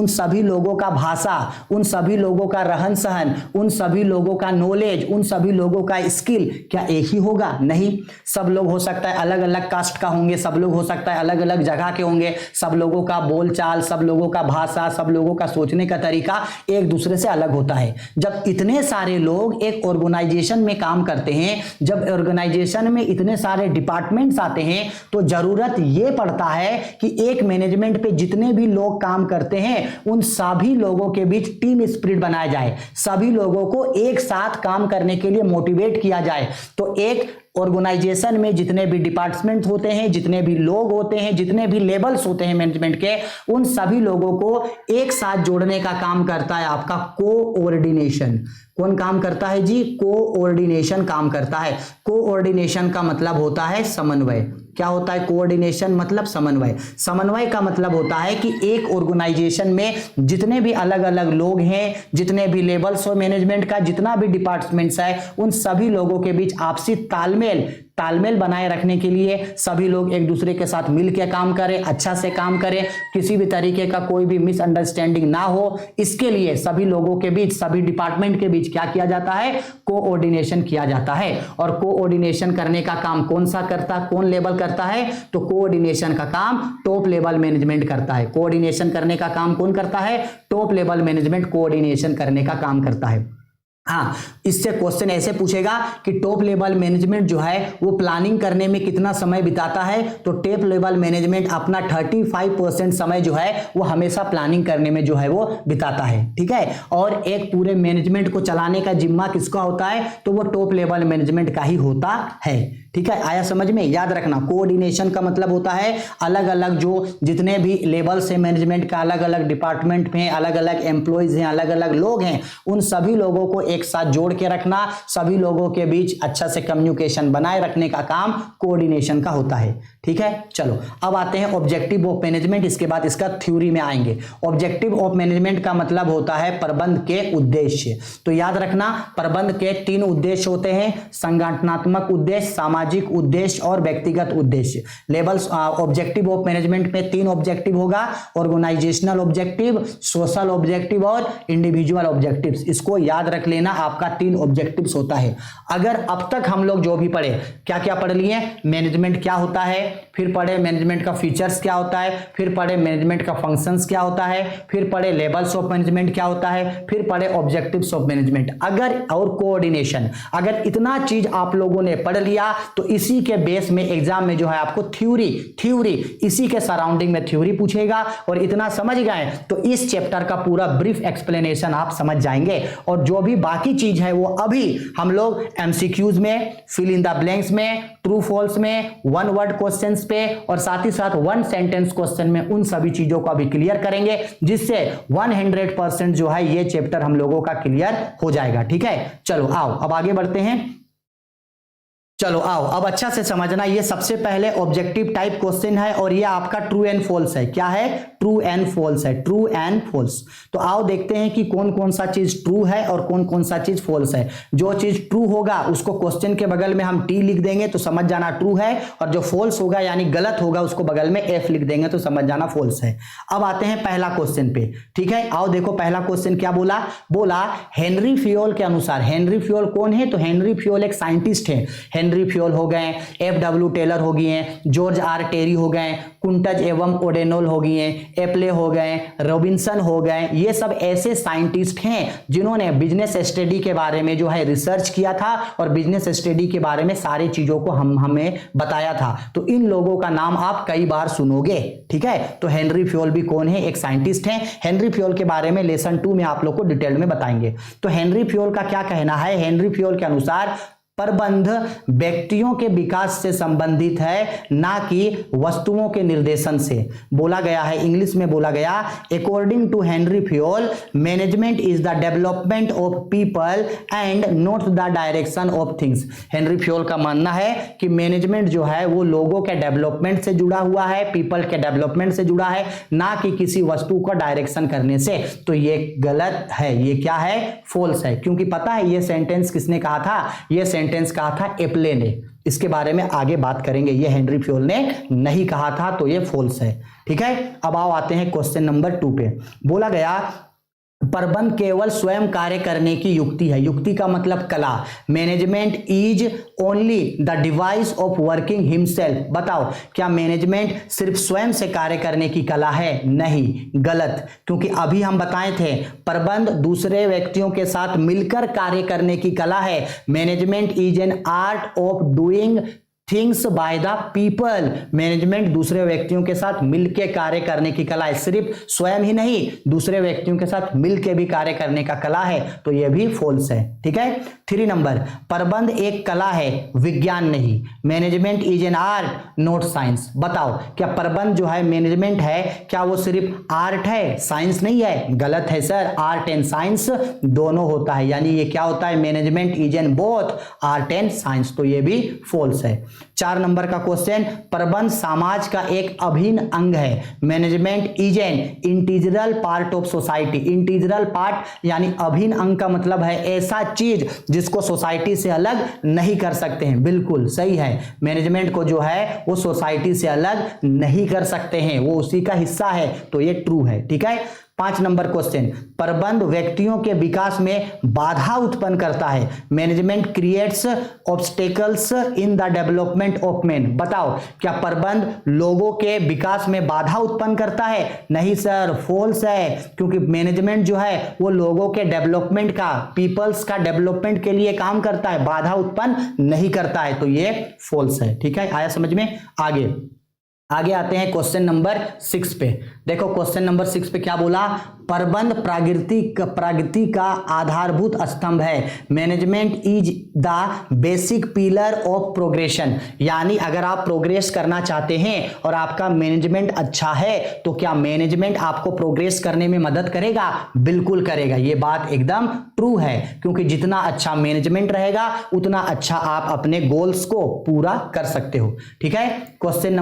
सभी लोगों का भाषा, उन सभी लोगों का रहन सहन, उन सभी लोगों का नॉलेज, उन सभी लोगों का स्किल क्या एक ही होगा? नहीं, सब लोग हो सकता है अलग अलग कास्ट का होंगे, सब लोग हो सकता है अलग अलग जगह के होंगे, सब लोगों का बोलचाल, सब लोगों का भाषा, सब लोगों का सोचने का तरीका एक दूसरे से अलग होता है। जब इतने सारे लोग एक ऑर्गेनाइजेशन में काम करते हैं, जब ऑर्गेनाइजेशन में इतने सारे डिपार्टमेंट्स आते हैं, तो जरूरत यह पड़ता है कि एक मैनेजमेंट पे जितने भी लोग काम करते हैं उन सभी लोगों के बीच टीम स्पिरिट बनाया जाए, सभी लोगों को एक साथ काम करने के लिए मोटिवेट किया जाए। तो एक ऑर्गेनाइजेशन में जितने भी डिपार्टमेंट होते हैं, जितने भी लोग होते हैं, जितने भी लेवल्स होते हैं मैनेजमेंट के, उन सभी लोगों को एक साथ जोड़ने का काम करता है आपका कोऑर्डिनेशन। कौन काम करता है जी? कोऑर्डिनेशन काम करता है। कोऑर्डिनेशन का मतलब होता है समन्वय। क्या होता है कोऑर्डिनेशन? मतलब समन्वय। समन्वय का मतलब होता है कि एक ऑर्गेनाइजेशन में जितने भी अलग अलग लोग हैं, जितने भी लेवल्स हो मैनेजमेंट का, जितना भी डिपार्टमेंट्स है, उन सभी लोगों के बीच आपसी तालमेल बनाए रखने के लिए सभी लोग एक दूसरे के साथ मिलकर काम करें, अच्छा से काम करें, किसी भी तरीके का कोई भी मिसअंडरस्टैंडिंग ना हो, इसके लिए सभी लोगों के बीच, सभी डिपार्टमेंट के बीच क्या किया जाता है? कोऑर्डिनेशन किया जाता है। और कोऑर्डिनेशन करने का काम कौन लेवल करता है? तो कोऑर्डिनेशन का काम टॉप लेवल मैनेजमेंट करता है। कोऑर्डिनेशन करने का काम कौन करता है? टॉप लेवल मैनेजमेंट कोऑर्डिनेशन करने का काम करता है। हाँ, इससे क्वेश्चन ऐसे पूछेगा कि टॉप लेवल मैनेजमेंट जो है वो प्लानिंग करने में कितना समय बिताता है? तो टॉप लेवल मैनेजमेंट अपना 35% समय जो है वो हमेशा प्लानिंग करने में जो है वो बिताता है, ठीक है। और एक पूरे मैनेजमेंट को चलाने का जिम्मा किसका होता है? तो वो टॉप लेवल मैनेजमेंट का ही होता है, ठीक है। आया समझ में? याद रखना, कोऑर्डिनेशन का मतलब होता है अलग अलग जो जितने भी लेवल्स है मैनेजमेंट का, अलग अलग डिपार्टमेंट में अलग अलग एम्प्लॉयज हैं, अलग अलग लोग हैं, उन सभी लोगों को एक साथ जोड़ के रखना, सभी लोगों के बीच अच्छा से कम्युनिकेशन बनाए रखने का काम कोऑर्डिनेशन का होता है, ठीक है। चलो अब आते हैं ऑब्जेक्टिव ऑफ मैनेजमेंट, इसके बाद इसका थ्योरी में आएंगे। ऑब्जेक्टिव ऑफ मैनेजमेंट का मतलब होता है प्रबंध के उद्देश्य। तो याद रखना प्रबंध के 3 उद्देश्य होते हैं, संगठनात्मक उद्देश्य, सामाजिक उद्देश्य और व्यक्तिगत उद्देश्य। लेवल्स ऑब्जेक्टिव ऑफ मैनेजमेंट में 3 ऑब्जेक्टिव होगा, ऑर्गेनाइजेशनल ऑब्जेक्टिव, सोशल ऑब्जेक्टिव और इंडिविजुअल ऑब्जेक्टिव्स। इसको याद रख लेना, आपका 3 ऑब्जेक्टिव्स होता है। अगर अब तक हम लोग जो भी पढ़े, क्या क्या पढ़ लिए, मैनेजमेंट क्या होता है, फिर पढ़े मैनेजमेंट का फीचर्स क्या होता है, फिर पढ़े मैनेजमेंट का फंक्शंस क्या होता है, फिर पढ़े लेवल्स ऑफ मैनेजमेंट क्या होता है, फिर पढ़े ऑब्जेक्टिव्स ऑफ मैनेजमेंट, अगर और कोऑर्डिनेशन, अगर इतना चीज आप लोगों ने पढ़ लिया तो इसी के बेस में एग्जाम में जो है आपको थ्योरी इसी के सराउंडिंग में थ्योरी पूछेगा। और इतना समझ गए तो इस चैप्टर का पूरा ब्रीफ एक्सप्लेनेशन आप समझ जाएंगे। और जो भी बाकी चीज है वो अभी हम लोग एमसीक्यूज में, फिल इन द ब्लैंक्स में, ट्रू फॉल्स में, 1 वर्ड क्वेश्चंस पे और साथ ही साथ 1 सेंटेंस क्वेश्चन में उन सभी चीजों को अभी क्लियर करेंगे, जिससे 100% जो है ये चैप्टर हम लोगों का क्लियर हो जाएगा। ठीक है, चलो आओ अब आगे बढ़ते हैं। चलो आओ अब अच्छा से समझना, ये सबसे पहले ऑब्जेक्टिव टाइप क्वेश्चन है और ये आपका ट्रू एंड फॉल्स है। क्या है? ट्रू एंड फॉल्स है, ट्रू एंड फॉल्स। तो आओ देखते हैं कि कौन कौन सा चीज ट्रू है और कौन कौन सा चीज फॉल्स है। जो चीज ट्रू होगा उसको क्वेश्चन के बगल में हम टी लिख देंगे तो समझ जाना ट्रू है, और जो फॉल्स होगा यानी गलत होगा उसको बगल में एफ लिख देंगे तो समझ जाना फॉल्स है। अब आते हैं पहला क्वेश्चन पे। ठीक है, आओ देखो पहला क्वेश्चन क्या बोला हेनरी फ्योल के अनुसार। हेनरी फ्योल कौन है? तो हेनरी फ्योल एक साइंटिस्ट है। हेनरी फ्योल हो गए, एफ.डब्ल्यू. टेलर हो गए हैं, जॉर्ज आर. टेरी हो गए, कुंटज एवं ओडेनोल हो गए, एप्ले हो गए, रॉबिन्सन हो गए। ये सब ऐसे साइंटिस्ट हैं जिन्होंने बिजनेस स्टडी के बारे में जो है रिसर्च किया था और बिजनेस स्टडी के बारे में सारी चीजों को हमें बताया था। तो इन लोगों का नाम आप कई बार सुनोगे। ठीक है, तो हेनरी फ्योल भी कौन है? एक साइंटिस्ट हैं। हेनरी फ्योल के बारे में लेसन 2 में आप लोग को डिटेल में बताएंगे। तो हेनरी फ्योल का क्या कहना है? हेनरी फ्योल के अनुसार प्रबंध व्यक्तियों के विकास से संबंधित है, ना कि वस्तुओं के निर्देशन से। बोला गया है, इंग्लिश में बोला गया, according to Henry Fayol management is the development of people and not the direction of things. Henry Fayol का मानना है कि मैनेजमेंट जो है वो लोगों के डेवलपमेंट से जुड़ा हुआ है, पीपल के डेवलपमेंट से जुड़ा है, ना कि किसी वस्तु का डायरेक्शन करने से। तो ये गलत है। ये क्या है? फॉल्स है। क्योंकि पता है ये सेंटेंस किसने कहा था? ये सेंटेंस कहा था एप्ले ने। इसके बारे में आगे बात करेंगे, ये हेनरी फ्योल ने नहीं कहा था, तो ये फॉल्स है। ठीक है, अब आओ आते हैं क्वेश्चन नंबर 2 पे। बोला गया प्रबंध केवल स्वयं कार्य करने की युक्ति है। युक्ति का मतलब कला। Management is only the device of working himself. बताओ क्या मैनेजमेंट सिर्फ स्वयं से कार्य करने की कला है? नहीं, गलत। क्योंकि अभी हम बताए थे प्रबंध दूसरे व्यक्तियों के साथ मिलकर कार्य करने की कला है। Management is an art of doing things by the people. Management दूसरे व्यक्तियों के साथ मिलकर कार्य करने की कला है। सिर्फ स्वयं ही नहीं, दूसरे व्यक्तियों के साथ मिलकर भी कार्य करने का कला है। तो यह भी फॉल्स है। ठीक है, 3 नंबर, प्रबंध एक कला है, विज्ञान नहीं। Management is an art not science. बताओ क्या प्रबंध जो है मैनेजमेंट है, क्या वो सिर्फ आर्ट है, साइंस नहीं है? गलत है सर, आर्ट एंड साइंस दोनों होता है। यानी ये क्या होता है? Management is an both art and science. तो ये भी फॉल्स है। 4 नंबर का क्वेश्चन, प्रबंध समाज का एक अभिन्न अंग है। Management is an integral part of society. Integral part यानी अभिन्न अंग का मतलब है ऐसा चीज जिसको सोसाइटी से अलग नहीं कर सकते हैं। बिल्कुल सही है, मैनेजमेंट को जो है वो सोसाइटी से अलग नहीं कर सकते हैं, वो उसी का हिस्सा है। तो ये ट्रू है। ठीक है, 5 नंबर क्वेश्चन, प्रबंध व्यक्तियों के विकास में बाधा उत्पन्न करता है। Management creates obstacles in the development of man. बताओ क्या प्रबंध लोगों के विकास में बाधा उत्पन्न करता है? नहीं सर, फॉल्स है। क्योंकि मैनेजमेंट जो है वो लोगों के डेवलपमेंट का, पीपल्स का डेवलपमेंट के लिए काम करता है, बाधा उत्पन्न नहीं करता है। तो ये फॉल्स है। ठीक है, आया समझ में? आगे आते हैं क्वेश्चन नंबर 6 पे। देखो क्वेश्चन नंबर 6 पे क्या बोला, प्रबंध प्रगति का आधारभूत स्तंभ है। Management is the basic pillar of progression, यानी अगर आप प्रोग्रेस करना चाहते हैं और आपका मैनेजमेंट अच्छा है तो क्या मैनेजमेंट आपको प्रोग्रेस करने में मदद करेगा? बिल्कुल करेगा। ये बात एकदम ट्रू है, क्योंकि जितना अच्छा मैनेजमेंट रहेगा उतना अच्छा आप अपने गोल्स को पूरा कर सकते हो। ठीक है, क्वेश्चन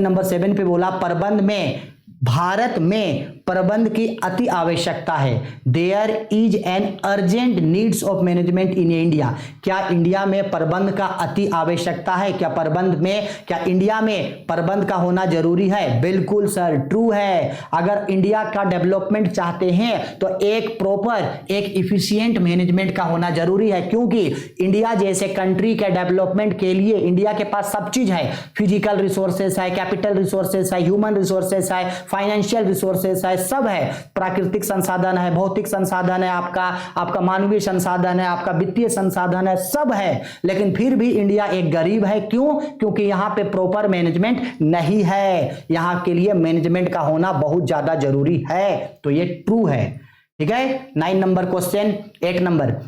नंबर 7 पे बोला प्रबंध में, भारत में प्रबंध की अति आवश्यकता है। There is an urgent needs of management in India, क्या इंडिया में प्रबंध का अति आवश्यकता है? क्या इंडिया में प्रबंध का होना जरूरी है? बिल्कुल सर, ट्रू है। अगर इंडिया का डेवलपमेंट चाहते हैं तो एक प्रॉपर, एक इफिशिएंट मैनेजमेंट का होना जरूरी है, क्योंकि इंडिया जैसे कंट्री के डेवलपमेंट के लिए इंडिया के पास सब चीज है। फिजिकल रिसोर्सेस है, कैपिटल रिसोर्सेस है, ह्यूमन रिसोर्सेस है, फाइनेंशियल रिसोर्सेस है, सब है। प्राकृतिक संसाधन है, भौतिक संसाधन है, आपका मानवीय संसाधन है, आपका वित्तीय संसाधन है, सब है। लेकिन फिर भी इंडिया एक गरीब है। क्यों? क्योंकि यहां पे प्रॉपर मैनेजमेंट नहीं है। यहां के लिए मैनेजमेंट का होना बहुत ज्यादा जरूरी है, तो ये ट्रू है। ठीक है, 9 नंबर क्वेश्चन, 8 नंबर,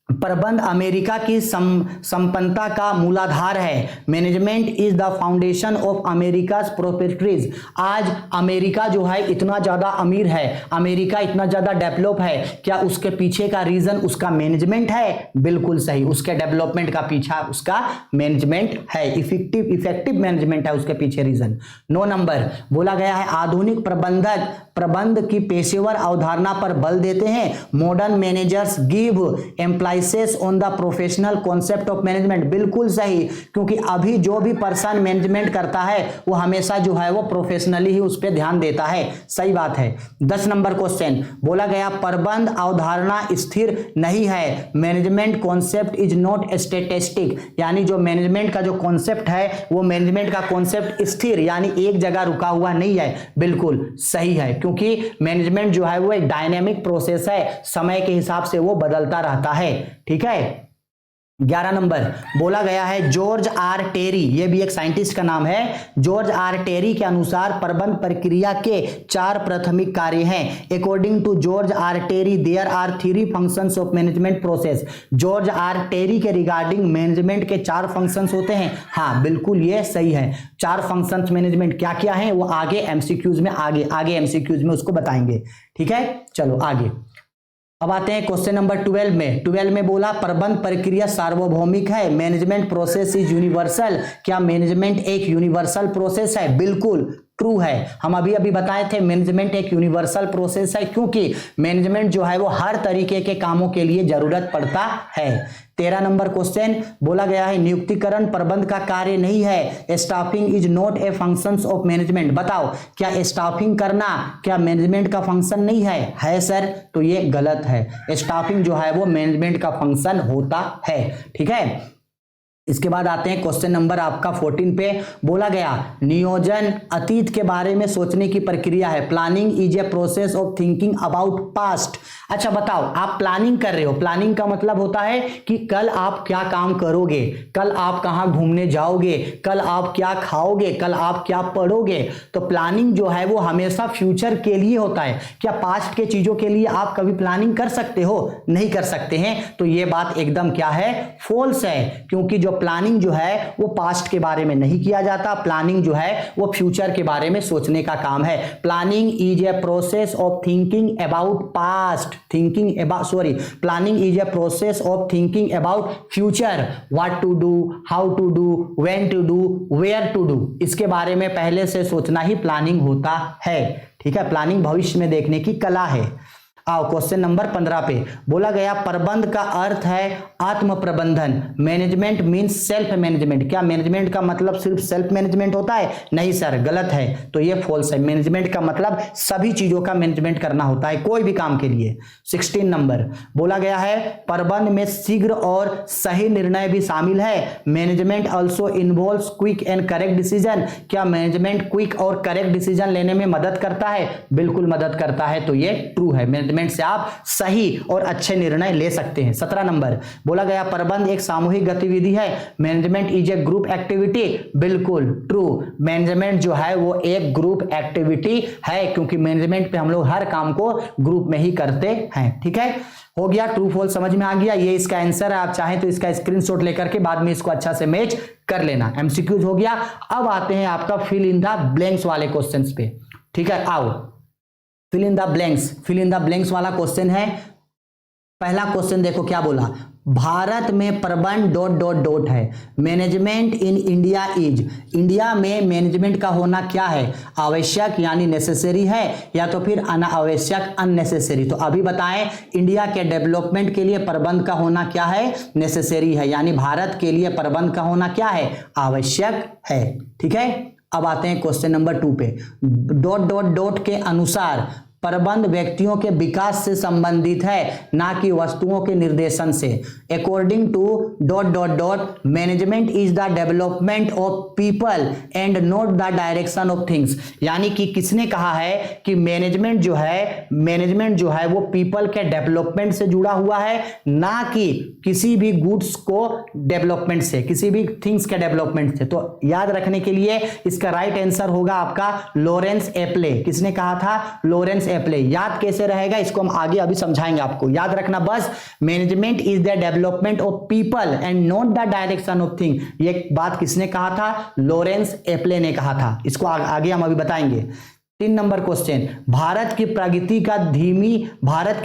प्रबंध अमेरिका की संपन्नता का मूलाधार है। Management is the foundation of America's prosperities. आज अमेरिका जो है इतना ज्यादा अमीर है, अमेरिका इतना ज्यादा डेवलप है, क्या उसके पीछे का रीजन उसका मैनेजमेंट है? बिल्कुल सही, उसके डेवलपमेंट का पीछा उसका मैनेजमेंट है। इफेक्टिव मैनेजमेंट है उसके पीछे रीजन। 9 नंबर बोला गया है आधुनिक प्रबंधक प्रबंध की पेशेवर अवधारणा पर बल देते हैं। Modern managers give emphasis on the professional concept of management. बिल्कुल सही, क्योंकि अभी जो भी पर्सन मैनेजमेंट करता है वो हमेशा जो है वो प्रोफेशनली ही उस पर ध्यान देता है। सही बात है। 10 नंबर क्वेश्चन बोला गया प्रबंध अवधारणा स्थिर नहीं है। Management concept is not statistic, यानी जो मैनेजमेंट का जो कॉन्सेप्ट है वो मैनेजमेंट का कॉन्सेप्ट स्थिर यानी एक जगह रुका हुआ नहीं है। बिल्कुल सही है, क्योंकि मैनेजमेंट जो है वो एक डायनेमिक प्रोसेस है, समय के हिसाब से वो बदलता रहता है। ठीक है, 11 नंबर बोला गया है जॉर्ज आर टेरी, ये भी एक साइंटिस्ट का नाम है। जॉर्ज आर टेरी के अनुसार प्रबंध प्रक्रिया के 4 प्राथमिक कार्य हैं। According to George R Terry there are 3 functions of management process. George R Terry के रिगार्डिंग मैनेजमेंट के 4 फंक्शंस होते हैं। हाँ बिल्कुल ये सही है। 4 फंक्शंस मैनेजमेंट क्या क्या है वो आगे एमसीक्यूज में आगे एमसीक्यूज में उसको बताएंगे। ठीक है, चलो आगे। अब आते हैं क्वेश्चन नंबर 12 में। 12 में बोला प्रबंध प्रक्रिया सार्वभौमिक है। Management process is universal. क्या मैनेजमेंट एक यूनिवर्सल प्रोसेस है? बिल्कुल ट्रू है। हम अभी बताए थे मैनेजमेंट एक यूनिवर्सल प्रोसेस है, क्योंकि मैनेजमेंट जो है वो हर तरीके के कामों के लिए जरूरत पड़ता है। 13 नंबर क्वेश्चन बोला गया है नियुक्तिकरण प्रबंध का कार्य नहीं है। Staffing is not a function of management. बताओ क्या स्टाफिंग करना क्या मैनेजमेंट का फंक्शन नहीं है? है सर, तो ये गलत है। स्टाफिंग जो है वो मैनेजमेंट का फंक्शन होता है। ठीक है, इसके बाद आते हैं क्वेश्चन नंबर आपका 14 पे। बोला गया नियोजन अतीत के बारे में सोचने की प्रक्रिया है। Planning is a process of thinking about past. अच्छा बताओ, आप प्लानिंग कर रहे हो, प्लानिंग का मतलब होता है कि कल आप क्या काम करोगे, कल आप कहाँ घूमने जाओगे, कल आप क्या खाओगे, कल आप क्या पढ़ोगे। तो प्लानिंग जो है वो हमेशा फ्यूचर के लिए होता है। क्या पास्ट के चीजों के लिए आप कभी प्लानिंग कर सकते हो? नहीं कर सकते हैं। तो ये बात एकदम क्या है? फॉल्स है, क्योंकि जो प्लानिंग जो है वो पास्ट के बारे में नहीं किया जाता। प्लानिंग जो है वो फ्यूचर के बारे में सोचने का काम है। Planning is a process of thinking about past, planning is a process of thinking about future, what to do, how to do, when to do, where to do. इसके बारे में पहले से सोचना ही प्लानिंग होता है। ठीक है, प्लानिंग भविष्य में देखने की कला है। आओ क्वेश्चन नंबर 15 पे। बोला गया प्रबंध का अर्थ है आत्म प्रबंधन। Management means self management. क्या मैनेजमेंट का मतलब सिर्फ सेल्फ मैनेजमेंट होता है? नहीं सर, गलत है। तो ये फॉल्स है। मैनेजमेंट का मतलब सभी चीजों का मैनेजमेंट करना होता है, कोई भी काम के लिए। 16 नंबर बोला गया है प्रबंध में शीघ्र और सही निर्णय भी शामिल है। Management also involves quick and correct decision. क्या मैनेजमेंट क्विक और करेक्ट डिसीजन लेने में मदद करता है? बिल्कुल मदद करता है। तो ये ट्रू है। मैनेजमेंट मैनेजमेंट से आप सही और अच्छे निर्णय ले सकते हैं। 17 नंबर बोला गया प्रबंध एक सामूहिक गतिविधि है, management is A group activity. बिल्कुल ट्रू, मैनेजमेंट जो है वो एक ग्रुप एक्टिविटी है, क्योंकि मैनेजमेंट पे हम लोग हर काम को ग्रुप में ही करते हैं। ठीक है, हो गया, ट्रू फॉल्स समझ में आ गया, ये इसका आंसर है। आप चाहें तो इसका स्क्रीनशॉट लेकर के बाद में इसको अच्छा से मैच कर लेना। एमसीक्यूज हो गया। अब आते हैं आपका फिल इन द ब्लैंक्स वाले क्वेश्चंस पे। ठीक है, आओ fill in the blanks. Fill in the blanks वाला क्वेश्चन है। पहला क्वेश्चन देखो क्या बोला, भारत में प्रबंध डॉट डॉट डॉट है, management in India is. India में मैनेजमेंट का होना क्या है, आवश्यक यानी नेसेसरी है, या तो फिर अनावश्यक अननेसेसरी। तो अभी बताएं, इंडिया के डेवलपमेंट के लिए प्रबंध का होना क्या है, नेसेसरी है, यानी भारत के लिए प्रबंध का होना क्या है, आवश्यक है। ठीक है, अब आते हैं क्वेश्चन नंबर 2 पे। डॉट डॉट डॉट के अनुसार प्रबंध व्यक्तियों के विकास से संबंधित है, ना कि वस्तुओं के निर्देशन से। According to dot dot dot management is the development of people and not the direction of things. यानी कि किसने कहा है कि मैनेजमेंट जो है वो पीपल के डेवलपमेंट से जुड़ा हुआ है, ना कि किसी भी गुड्स को डेवलपमेंट से, किसी भी थिंग्स के डेवलपमेंट से। तो याद रखने के लिए इसका राइट आंसर होगा आपका लॉरेंस एप्ले। किसने कहा था, लॉरेंस एप्ले। याद कैसे रहेगा इसको हम आगे अभी समझाएंगे आपको। याद रखना बस, management is the development of people and not the direction of thing. ये बात किसने कहा था, लॉरेंस एप्ले ने कहा था। इसको आगे हम अभी बताएंगे। 3 नंबर क्वेश्चन, भारत की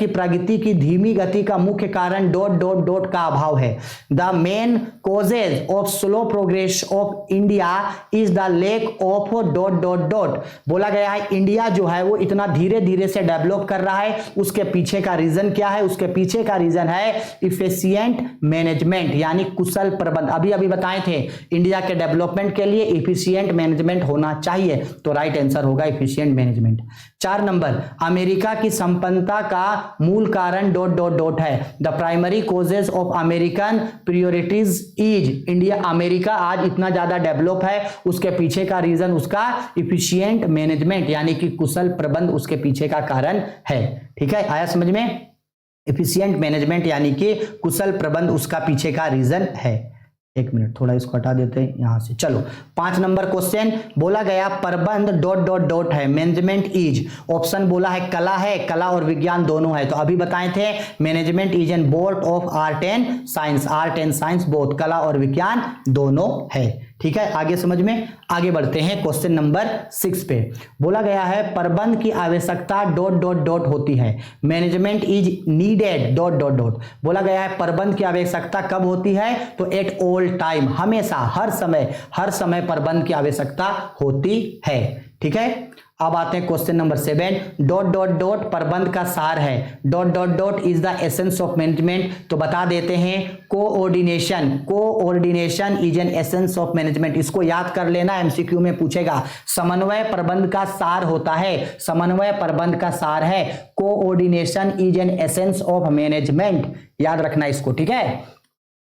प्रगति की धीमी गति का मुख्य कारण डॉट डॉट डॉट का अभाव है। The main causes of slow progress of India is the lack of dot dot dot. बोला गया है इंडिया जो है वो इतना धीरे धीरे से डेवलप कर रहा है, उसके पीछे का रीजन क्या है, उसके पीछे का रीजन है इफिशिएंट मैनेजमेंट, यानी कुशल प्रबंध। अभी बताए थे इंडिया के डेवलपमेंट के लिए इफिशिएंट मैनेजमेंट होना चाहिए, तो राइट आंसर होगा इफिशिएंट मैनेजमेंट। 4 नंबर, अमेरिका की संपन्नता का मूल कारण डॉट डॉट डॉट है। The primary causes of American priorities is. India, America आज इतना ज्यादा डेवलप है, उसके पीछे का रीजन उसका इफिशिएंट मैनेजमेंट यानी कि कुशल प्रबंध उसके पीछे का कारण है। ठीक है, आया समझ में, इफिशिएंट मैनेजमेंट यानी कि कुशल प्रबंध उसका पीछे का रीजन है। 1 मिनट, थोड़ा इसको हटा देते हैं यहां से। चलो 5 नंबर क्वेश्चन, बोला गया प्रबंध डॉट डॉट डॉट है, मैनेजमेंट इज। ऑप्शन बोला है कला है, कला और विज्ञान दोनों है। तो अभी बताए थे management is an both of art and science, art and science both, कला और विज्ञान दोनों है। ठीक है, आगे समझ में, आगे बढ़ते हैं क्वेश्चन नंबर 6 पे। बोला गया है प्रबंध की आवश्यकता डॉट डॉट डॉट होती है, management is needed dot dot dot. बोला गया है प्रबंध की आवश्यकता कब होती है, तो एट ऑल टाइम, हमेशा, हर समय प्रबंध की आवश्यकता होती है। ठीक है, अब आते हैं question number 7। Dot dot dot प्रबंध का सार है, dot dot dot is the essence of management. तो बता देते हैं coordination is an essence of management. इसको याद कर लेना, एमसीक्यू में पूछेगा। समन्वय प्रबंध का सार होता है, समन्वय प्रबंध का सार है। Coordination is an essence of management, याद रखना इसको। ठीक है,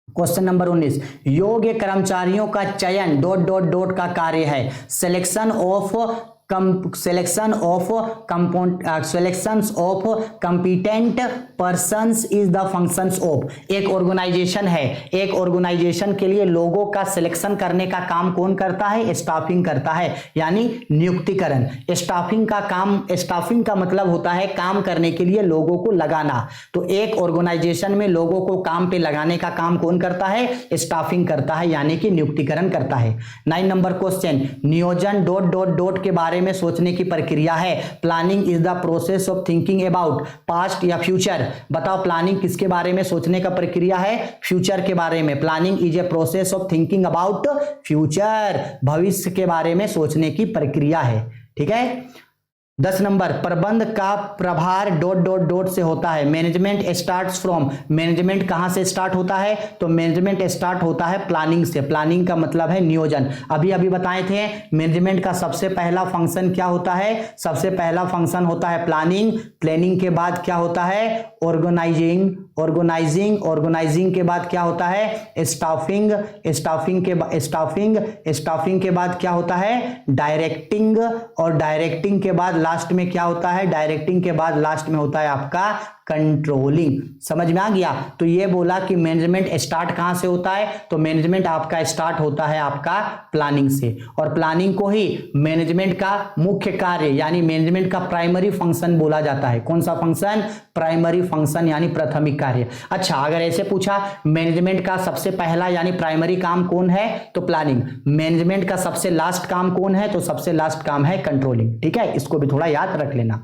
क्वेश्चन नंबर 19, योग्य कर्मचारियों का चयन डॉट डॉट डॉट का कार्य है। Selection of competent persons is the functions of। एक ऑर्गेनाइजेशन है, एक ऑर्गेनाइजेशन के लिए लोगों का सिलेक्शन करने का काम कौन करता है, स्टाफिंग करता है, यानी नियुक्तिकरण। स्टाफिंग का मतलब होता है काम करने के लिए लोगों को लगाना। तो एक ऑर्गेनाइजेशन में लोगों को काम पे लगाने का काम कौन करता है, स्टाफिंग करता है, यानी कि नियुक्तिकरण करता है। 9 नंबर क्वेश्चन, नियोजन डॉट डॉट डॉट के बारे में सोचने की प्रक्रिया है। Planning is the process of thinking about past या फ्यूचर। बताओ प्लानिंग किसके बारे में सोचने का प्रक्रिया है, फ्यूचर के बारे में। Planning is a process of thinking about future, भविष्य के बारे में सोचने की प्रक्रिया है। ठीक है, 10 नंबर, प्रबंध का प्रभार डॉट डॉट डॉट से होता है। मैनेजमेंट स्टार्ट्स फ्रॉम, मैनेजमेंट कहां से स्टार्ट होता है, तो मैनेजमेंट स्टार्ट होता है प्लानिंग से। प्लानिंग का मतलब है नियोजन। अभी बताए थे मैनेजमेंट का सबसे पहला फंक्शन क्या होता है, सबसे पहला फंक्शन होता है प्लानिंग। प्लानिंग के बाद क्या होता है, ऑर्गेनाइजिंग के बाद क्या होता है, स्टाफिंग के बाद क्या होता है, डायरेक्टिंग, और डायरेक्टिंग के बाद लास्ट में क्या होता है, डायरेक्टिंग के बाद लास्ट में होता है आपका कंट्रोलिंग। समझ में आ गया। तो ये बोला कि मैनेजमेंट स्टार्ट कहां से होता है, तो मैनेजमेंट आपका स्टार्ट होता है आपका प्लानिंग से, और प्लानिंग को ही मैनेजमेंट का मुख्य कार्य यानी मैनेजमेंट का प्राइमरी फंक्शन बोला जाता है। कौन सा फंक्शन, प्राइमरी फंक्शन यानी प्राथमिक कार्य। अच्छा, अगर ऐसे पूछा मैनेजमेंट का सबसे पहला यानी प्राइमरी काम कौन है, तो प्लानिंग। मैनेजमेंट का सबसे लास्ट काम कौन है, तो सबसे लास्ट काम है कंट्रोलिंग। ठीक है, इसको भी थोड़ा याद रख लेना।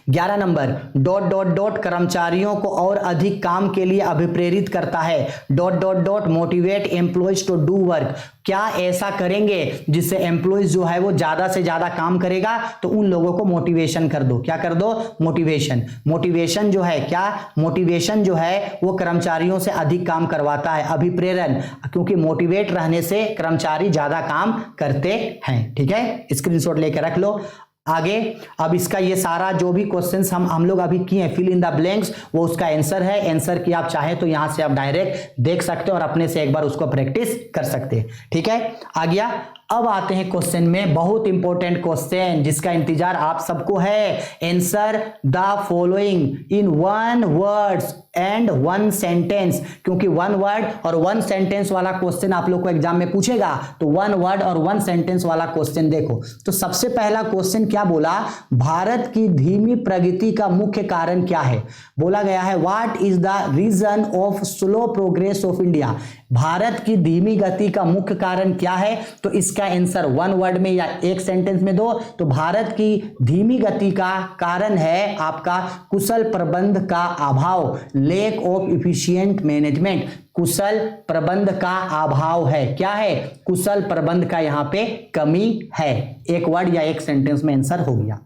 11 नंबर, डॉट डॉट डॉट कर्मचारियों को और अधिक काम के लिए अभिप्रेरित करता है। Dot dot dot motivate employees to do work. क्या ऐसा करेंगे जिससे एम्प्लॉयज जो है वो ज्यादा से ज्यादा काम करेगा, तो उन लोगों को मोटिवेशन कर दो। क्या कर दो, मोटिवेशन। मोटिवेशन जो है क्या, मोटिवेशन जो है वो कर्मचारियों से अधिक काम करवाता है। अभिप्रेरण, क्योंकि मोटिवेट रहने से कर्मचारी ज्यादा काम करते हैं। ठीक है, स्क्रीनशॉट लेकर रख लो। आगे अब इसका ये सारा जो भी क्वेश्चंस हम लोग अभी किए हैं, फिल इन द ब्लैंक्स, वो उसका आंसर है। आंसर की आप चाहे तो यहां से आप डायरेक्ट देख सकते हो और अपने से एक बार उसको प्रैक्टिस कर सकते हैं। ठीक है, आ गया। अब आते हैं क्वेश्चन में, बहुत इंपॉर्टेंट क्वेश्चन जिसका इंतजार आप सबको है। Answer the following in 1 words and 1 sentence, क्योंकि 1 वर्ड और 1 सेंटेंस वाला क्वेश्चन आप लोग को एग्जाम में पूछेगा, तो 1 वर्ड और 1 सेंटेंस वाला क्वेश्चन देखो। तो सबसे पहला क्वेश्चन क्या बोला, भारत की धीमी प्रगति का मुख्य कारण क्या है। बोला गया है what is the reason of slow progress of India. Bharat की धीमी गति का मुख्य कारण क्या है, तो इसका आंसर 1 वर्ड में या 1 सेंटेंस में दो। तो भारत की धीमी गति का कारण है आपका कुशल प्रबंध का अभाव, लेक ऑफ इफिशिएंट मैनेजमेंट। कुशल प्रबंध का अभाव है, क्या है, कुशल प्रबंध का यहां पे कमी है। 1 वर्ड या 1 सेंटेंस में आंसर हो गया।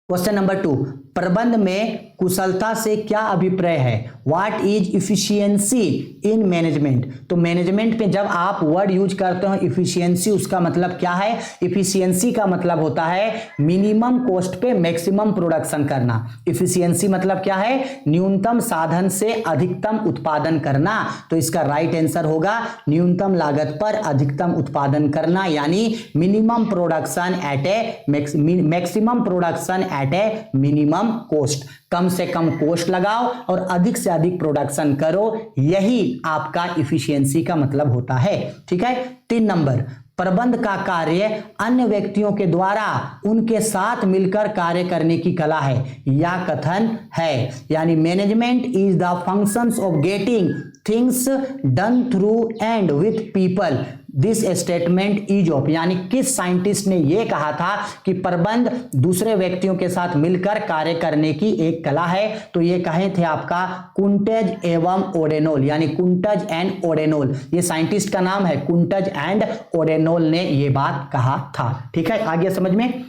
क्वेश्चन नंबर 2, प्रबंध में कुशलता से क्या अभिप्राय है। What is efficiency in management. तो मैनेजमेंट में जब आप वर्ड यूज करते हो इफिशियंसी, उसका मतलब क्या है, इफिशियंसी का मतलब होता है मिनिमम कॉस्ट पे मैक्सिमम प्रोडक्शन करना। इफिशियंसी मतलब क्या है, न्यूनतम साधन से अधिकतम उत्पादन करना। तो इसका राइट आंसर होगा न्यूनतम लागत पर अधिकतम उत्पादन करना, यानी minimum production at a maximum production at a minimum cost. कम से कम कॉस्ट लगाओ और अधिक से अधिक प्रोडक्शन करो, यही आपका इफिशियंसी का मतलब होता है। ठीक है, 3 नंबर, प्रबंध का कार्य अन्य व्यक्तियों के द्वारा उनके साथ मिलकर कार्य करने की कला है या कथन है। यानी management is the functions of getting things done through and with people. This statement is of, यानी किस साइंटिस्ट ने यह कहा था कि प्रबंध दूसरे व्यक्तियों के साथ मिलकर कार्य करने की एक कला है। तो ये कहे थे आपका कुंटज एवं ओडेनोल, यानी कुंटज एंड ओडेनोल। ये साइंटिस्ट का नाम है, कुंटज एंड ओडेनोल ने ये बात कहा था। ठीक है, आगे समझ में।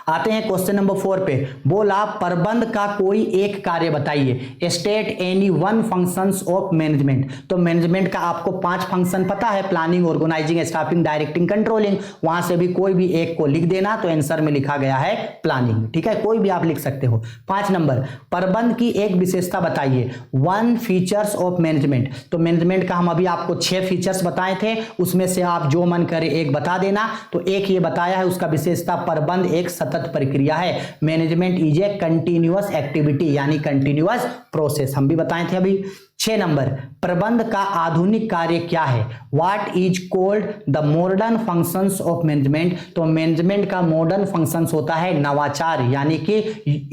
आते हैं क्वेश्चन नंबर 4 पे। बोला प्रबंध का कोई एक कार्य बताइए। State any 1 functions of management. तो मैनेजमेंट का आपको 5 फंक्शन पता है, planning, organizing, staffing, directing, controlling. वहां से भी कोई भी एक को लिख देना, तो आंसर में लिखा गया है प्लानिंग। ठीक है, कोई भी आप लिख सकते हो। 5 नंबर, प्रबंध की एक विशेषता बताइए। 1 फीचर्स ऑफ मैनेजमेंट। तो मैनेजमेंट का हम अभी आपको 6 फीचर्स बताए थे, उसमें से आप जो मन करे एक बता देना। तो एक ये बताया है, उसका विशेषता प्रबंध एक सतत प्रक्रिया है। Management is A continuous activity, यानी कंटिन्यूअस प्रोसेस, हम भी बताए थे अभी। 6 नंबर, प्रबंध का आधुनिक कार्य क्या है। What is called the modern functions of management. तो मैनेजमेंट का मॉडर्न फंक्शंस होता है नवाचार, यानी कि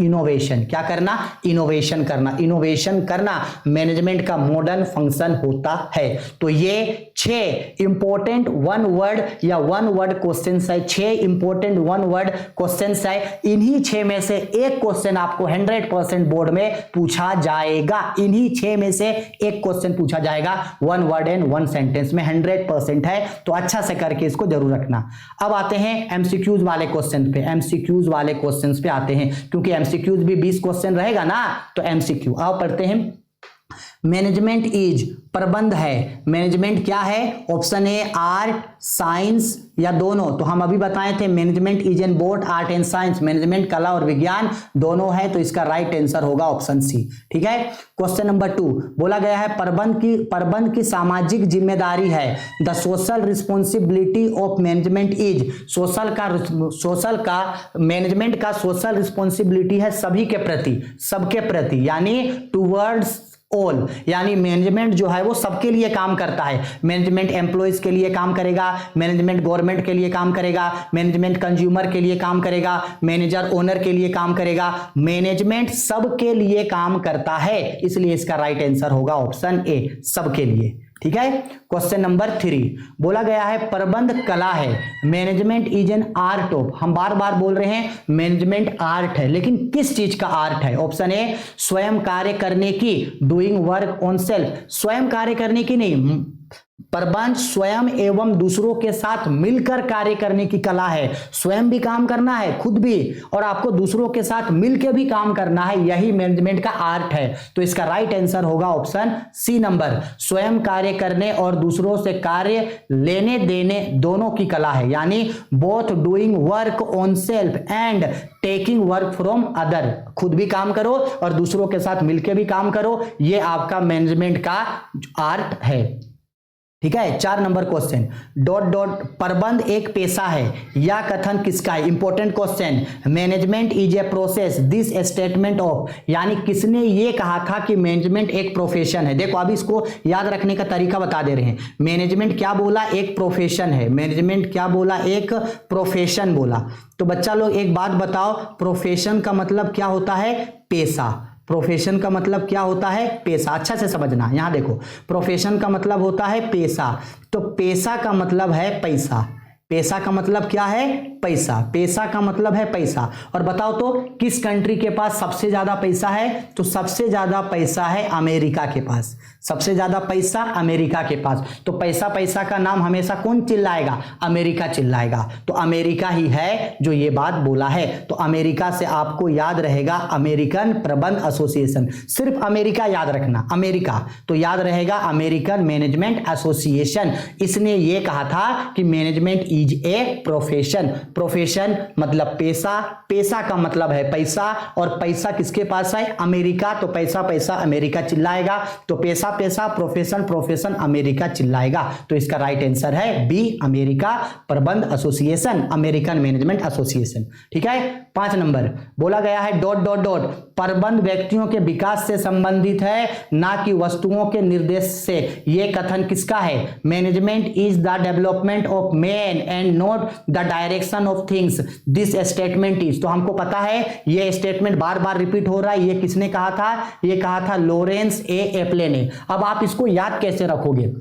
इनोवेशन। क्या करना, इनोवेशन करना। इनोवेशन करना मैनेजमेंट का मॉडर्न फंक्शन होता है। तो ये 6 इंपॉर्टेंट 1 वर्ड या 1 वर्ड क्वेश्चन है। 6 इंपॉर्टेंट 1 वर्ड क्वेश्चन है। इन्हीं 6 में से एक क्वेश्चन आपको 100% बोर्ड में पूछा जाएगा। इन्हीं 6 में से एक क्वेश्चन पूछा जाएगा 1 वर्ड एंड 1 सेंटेंस में, 100% है। तो अच्छा से करके इसको जरूर रखना। अब आते हैं एमसीक्यूज वाले क्वेश्चन पे। एमसीक्यूज वाले क्वेश्चन पे आते हैं, क्योंकि एमसीक्यूज भी 20 क्वेश्चन रहेगा ना, तो एमसीक्यू आओ पढ़ते हैं। मैनेजमेंट इज प्रबंध है, मैनेजमेंट क्या है? ऑप्शन ए आर्ट, साइंस या दोनों। तो हम अभी बताए थे management is an both art and science, management कला और विज्ञान दोनों है, तो इसका राइट आंसर होगा ऑप्शन सी। ठीक है। क्वेश्चन नंबर 2 बोला गया है प्रबंध की सामाजिक जिम्मेदारी है। The social responsibility of management is, social का मैनेजमेंट का सोशल रिस्पॉन्सिबिलिटी है सभी के प्रति, सबके प्रति, यानी टूवर्ड्स ऑल, यानी मैनेजमेंट जो है वो सबके लिए काम करता है। मैनेजमेंट एम्प्लॉइज के लिए काम करेगा, मैनेजमेंट गवर्नमेंट के लिए काम करेगा, मैनेजमेंट कंज्यूमर के लिए काम करेगा, मैनेजर ओनर के लिए काम करेगा, मैनेजमेंट सबके लिए काम करता है, इसलिए इसका राइट आंसर होगा ऑप्शन ए, सबके लिए। ठीक है। क्वेश्चन नंबर 3 बोला गया है प्रबंध कला है, management is an art of, हम बार बार बोल रहे हैं मैनेजमेंट आर्ट है, लेकिन किस चीज का आर्ट है? ऑप्शन ए स्वयं कार्य करने की, डूइंग वर्क ऑन सेल्फ, स्वयं कार्य करने की नहीं, प्रबंध स्वयं एवं दूसरों के साथ मिलकर कार्य करने की कला है। स्वयं भी काम करना है, खुद भी, और आपको दूसरों के साथ मिलकर भी काम करना है, यही मैनेजमेंट का आर्ट है। तो इसका राइट आंसर होगा ऑप्शन सी नंबर, स्वयं कार्य करने और दूसरों से कार्य लेने देने दोनों की कला है, यानी both doing work on self and taking work from other, खुद भी काम करो और दूसरों के साथ मिलकर भी काम करो, ये आपका मैनेजमेंट का आर्ट है। ठीक है। 4 नंबर क्वेश्चन, डॉट डॉट प्रबंध एक पेशा है, या कथन किसका है? Important question, management is a process, this statement of, यानी किसने ये कहा था कि मैनेजमेंट एक प्रोफेशन है? देखो अभी इसको याद रखने का तरीका बता दे रहे हैं। मैनेजमेंट क्या बोला? एक प्रोफेशन है। मैनेजमेंट क्या बोला? एक प्रोफेशन बोला। तो बच्चा लोग एक बात बताओ, प्रोफेशन का मतलब क्या होता है? पेशा। प्रोफेशन का मतलब क्या होता है? पेशा। अच्छा से समझना, यहां देखो, प्रोफेशन का मतलब होता है पेशा, तो पेशा का मतलब है पैसा। पैसा का मतलब क्या है? पैसा। पैसा का मतलब है पैसा। और बताओ तो किस कंट्री के पास सबसे ज्यादा पैसा है? तो सबसे ज्यादा पैसा है अमेरिका के पास, सबसे ज्यादा पैसा अमेरिका के पास। तो पैसा पैसा का नाम हमेशा कौन चिल्लाएगा? अमेरिका चिल्लाएगा। तो अमेरिका ही है जो ये बात बोला है। तो अमेरिका से आपको याद रहेगा अमेरिकन प्रबंध एसोसिएशन, सिर्फ अमेरिका याद रखना, अमेरिका, तो याद रहेगा अमेरिकन मैनेजमेंट एसोसिएशन। इसने ये कहा था कि management is a profession. Profession मतलब पेशा, पेशा का मतलब है पैसा, और पैसा किसके पास है? अमेरिका। तो पैसा पैसा अमेरिका चिल्लाएगा, तो पैसा पैसा प्रोफेशन प्रोफेशन अमेरिका चिल्लाएगा। तो इसका राइट आंसर है बी, अमेरिका प्रबंध एसोसिएशन, अमेरिकन मैनेजमेंट एसोसिएशन। ठीक है। 5 नंबर बोला गया है डॉट डॉट डॉट प्रबंध व्यक्तियों के विकास से संबंधित है, ना कि वस्तुओं के निर्देश से। यह कथन किसका है? Management is the development of man and not the direction of things, this statement is. तो हमको पता है यह स्टेटमेंट बार बार रिपीट हो रहा है। यह किसने कहा था? यह कहा था लॉरेंस ए एप्ले ने। अब आप इसको याद कैसे रखोगे?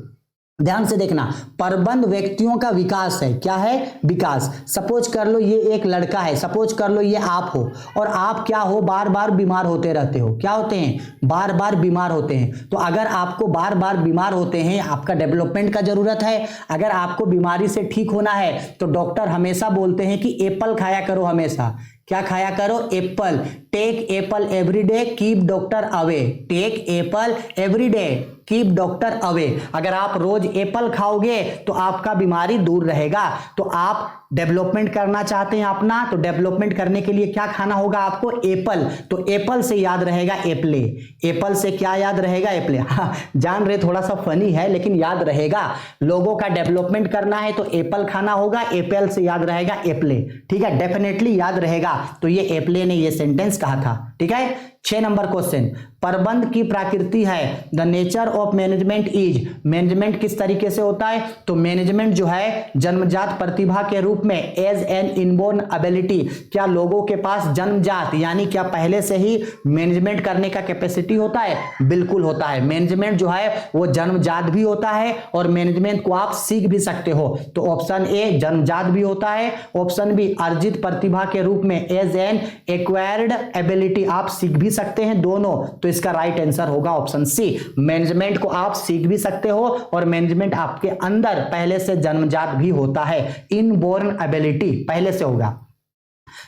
ध्यान से देखना, प्रबंध व्यक्तियों का विकास है। क्या है? विकास। सपोज कर लो ये एक लड़का है, सपोज कर लो ये आप हो, और आप क्या हो? बार बार बीमार होते रहते हो। क्या होते हैं? बार बार बीमार होते हैं। तो अगर आपको बार बार बीमार होते हैं, आपका डेवलपमेंट का जरूरत है। अगर आपको बीमारी से ठीक होना है तो डॉक्टर हमेशा बोलते हैं कि एप्पल खाया करो हमेशा। क्या खाया करो? Apple. Take apple every day keep doctor away. Take apple every day keep doctor away. अगर आप रोज एप्पल खाओगे तो आपका बीमारी दूर रहेगा। तो आप डेवलपमेंट करना चाहते हैं अपना, तो डेवलपमेंट करने के लिए क्या खाना होगा आपको? एप्पल। तो एप्पल से याद रहेगा एप्ले। एप्पल से क्या याद रहेगा? एप्ले। हाँ, जान रहे थोड़ा सा फनी है लेकिन याद रहेगा। लोगों का डेवलपमेंट करना है तो एप्पल खाना होगा, एप्पल से याद रहेगा एप्ले। ठीक है, डेफिनेटली याद रहेगा। तो ये एप्ले ने ये सेंटेंस कहा था। ठीक है। 6 नंबर क्वेश्चन, प्रबंध की प्रकृति है, the nature of management is. Management किस तरीके से होता है? तो मैनेजमेंट जो है जन्मजात प्रतिभा के रूप में, एज एन इनबोर्न एबिलिटी। क्या लोगों के पास जन्मजात यानी क्या पहले से ही मैनेजमेंट करने का कैपेसिटी होता है? बिल्कुल होता है। मैनेजमेंट जो है वो जन्मजात भी होता है और मैनेजमेंट को आप सीख भी सकते हो। तो ऑप्शन ए जन्मजात भी होता है, ऑप्शन बी अर्जित प्रतिभा के रूप में, एज एन एक्वायर्ड एबिलिटी, आप सीख भी सकते हैं दोनों। तो इसका राइट आंसर होगा ऑप्शन सी, मैनेजमेंट को आप सीख भी सकते हो और मैनेजमेंट आपके अंदर पहले से जन्मजात भी होता है। इनबोर्न एबिलिटी पहले से होगा।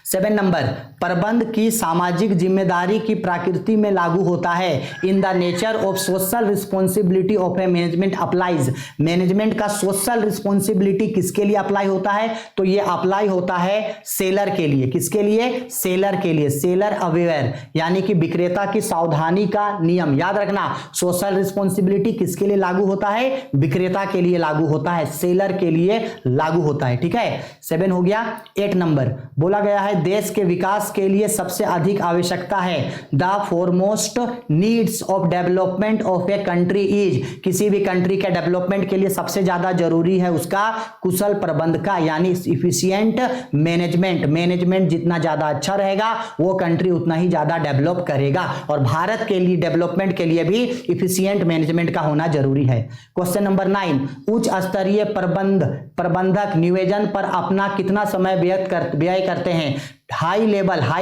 7 नंबर, प्रबंध की सामाजिक जिम्मेदारी की प्रकृति में लागू होता है। In the nature of social responsibility of A management applies. Management का सोशल रिस्पॉन्सिबिलिटी किसके लिए अप्लाई होता है? तो ये अप्लाई होता है सेलर के लिए। किसके लिए? सेलर के लिए। सेलर अवेयर यानी कि विक्रेता की सावधानी का नियम। याद रखना, सोशल रिस्पॉन्सिबिलिटी किसके लिए लागू होता है? विक्रेता के लिए लागू होता है, सेलर के लिए लागू होता है। ठीक है, 7 हो गया। 8 नंबर बोला गया है देश के विकास के लिए सबसे अधिक आवश्यकता है। The foremost needs of development of a country is. किसी भी कंट्री के डेवलपमेंट के लिए सबसे ज्यादा जरूरी है उसका कुशल प्रबंध का, यानी इफिशिएंट मैनेजमेंट। मैनेजमेंट जितना ज्यादा अच्छा रहेगा वो कंट्री उतना ही ज्यादा डेवलप करेगा, और भारत के लिए डेवलपमेंट के लिए भी इफिशिएंट मैनेजमेंट का होना जरूरी है। क्वेश्चन नंबर 9, उच्च स्तरीय प्रबंधक नियोजन पर अपना कितना समय व्यय करते हैं? हाई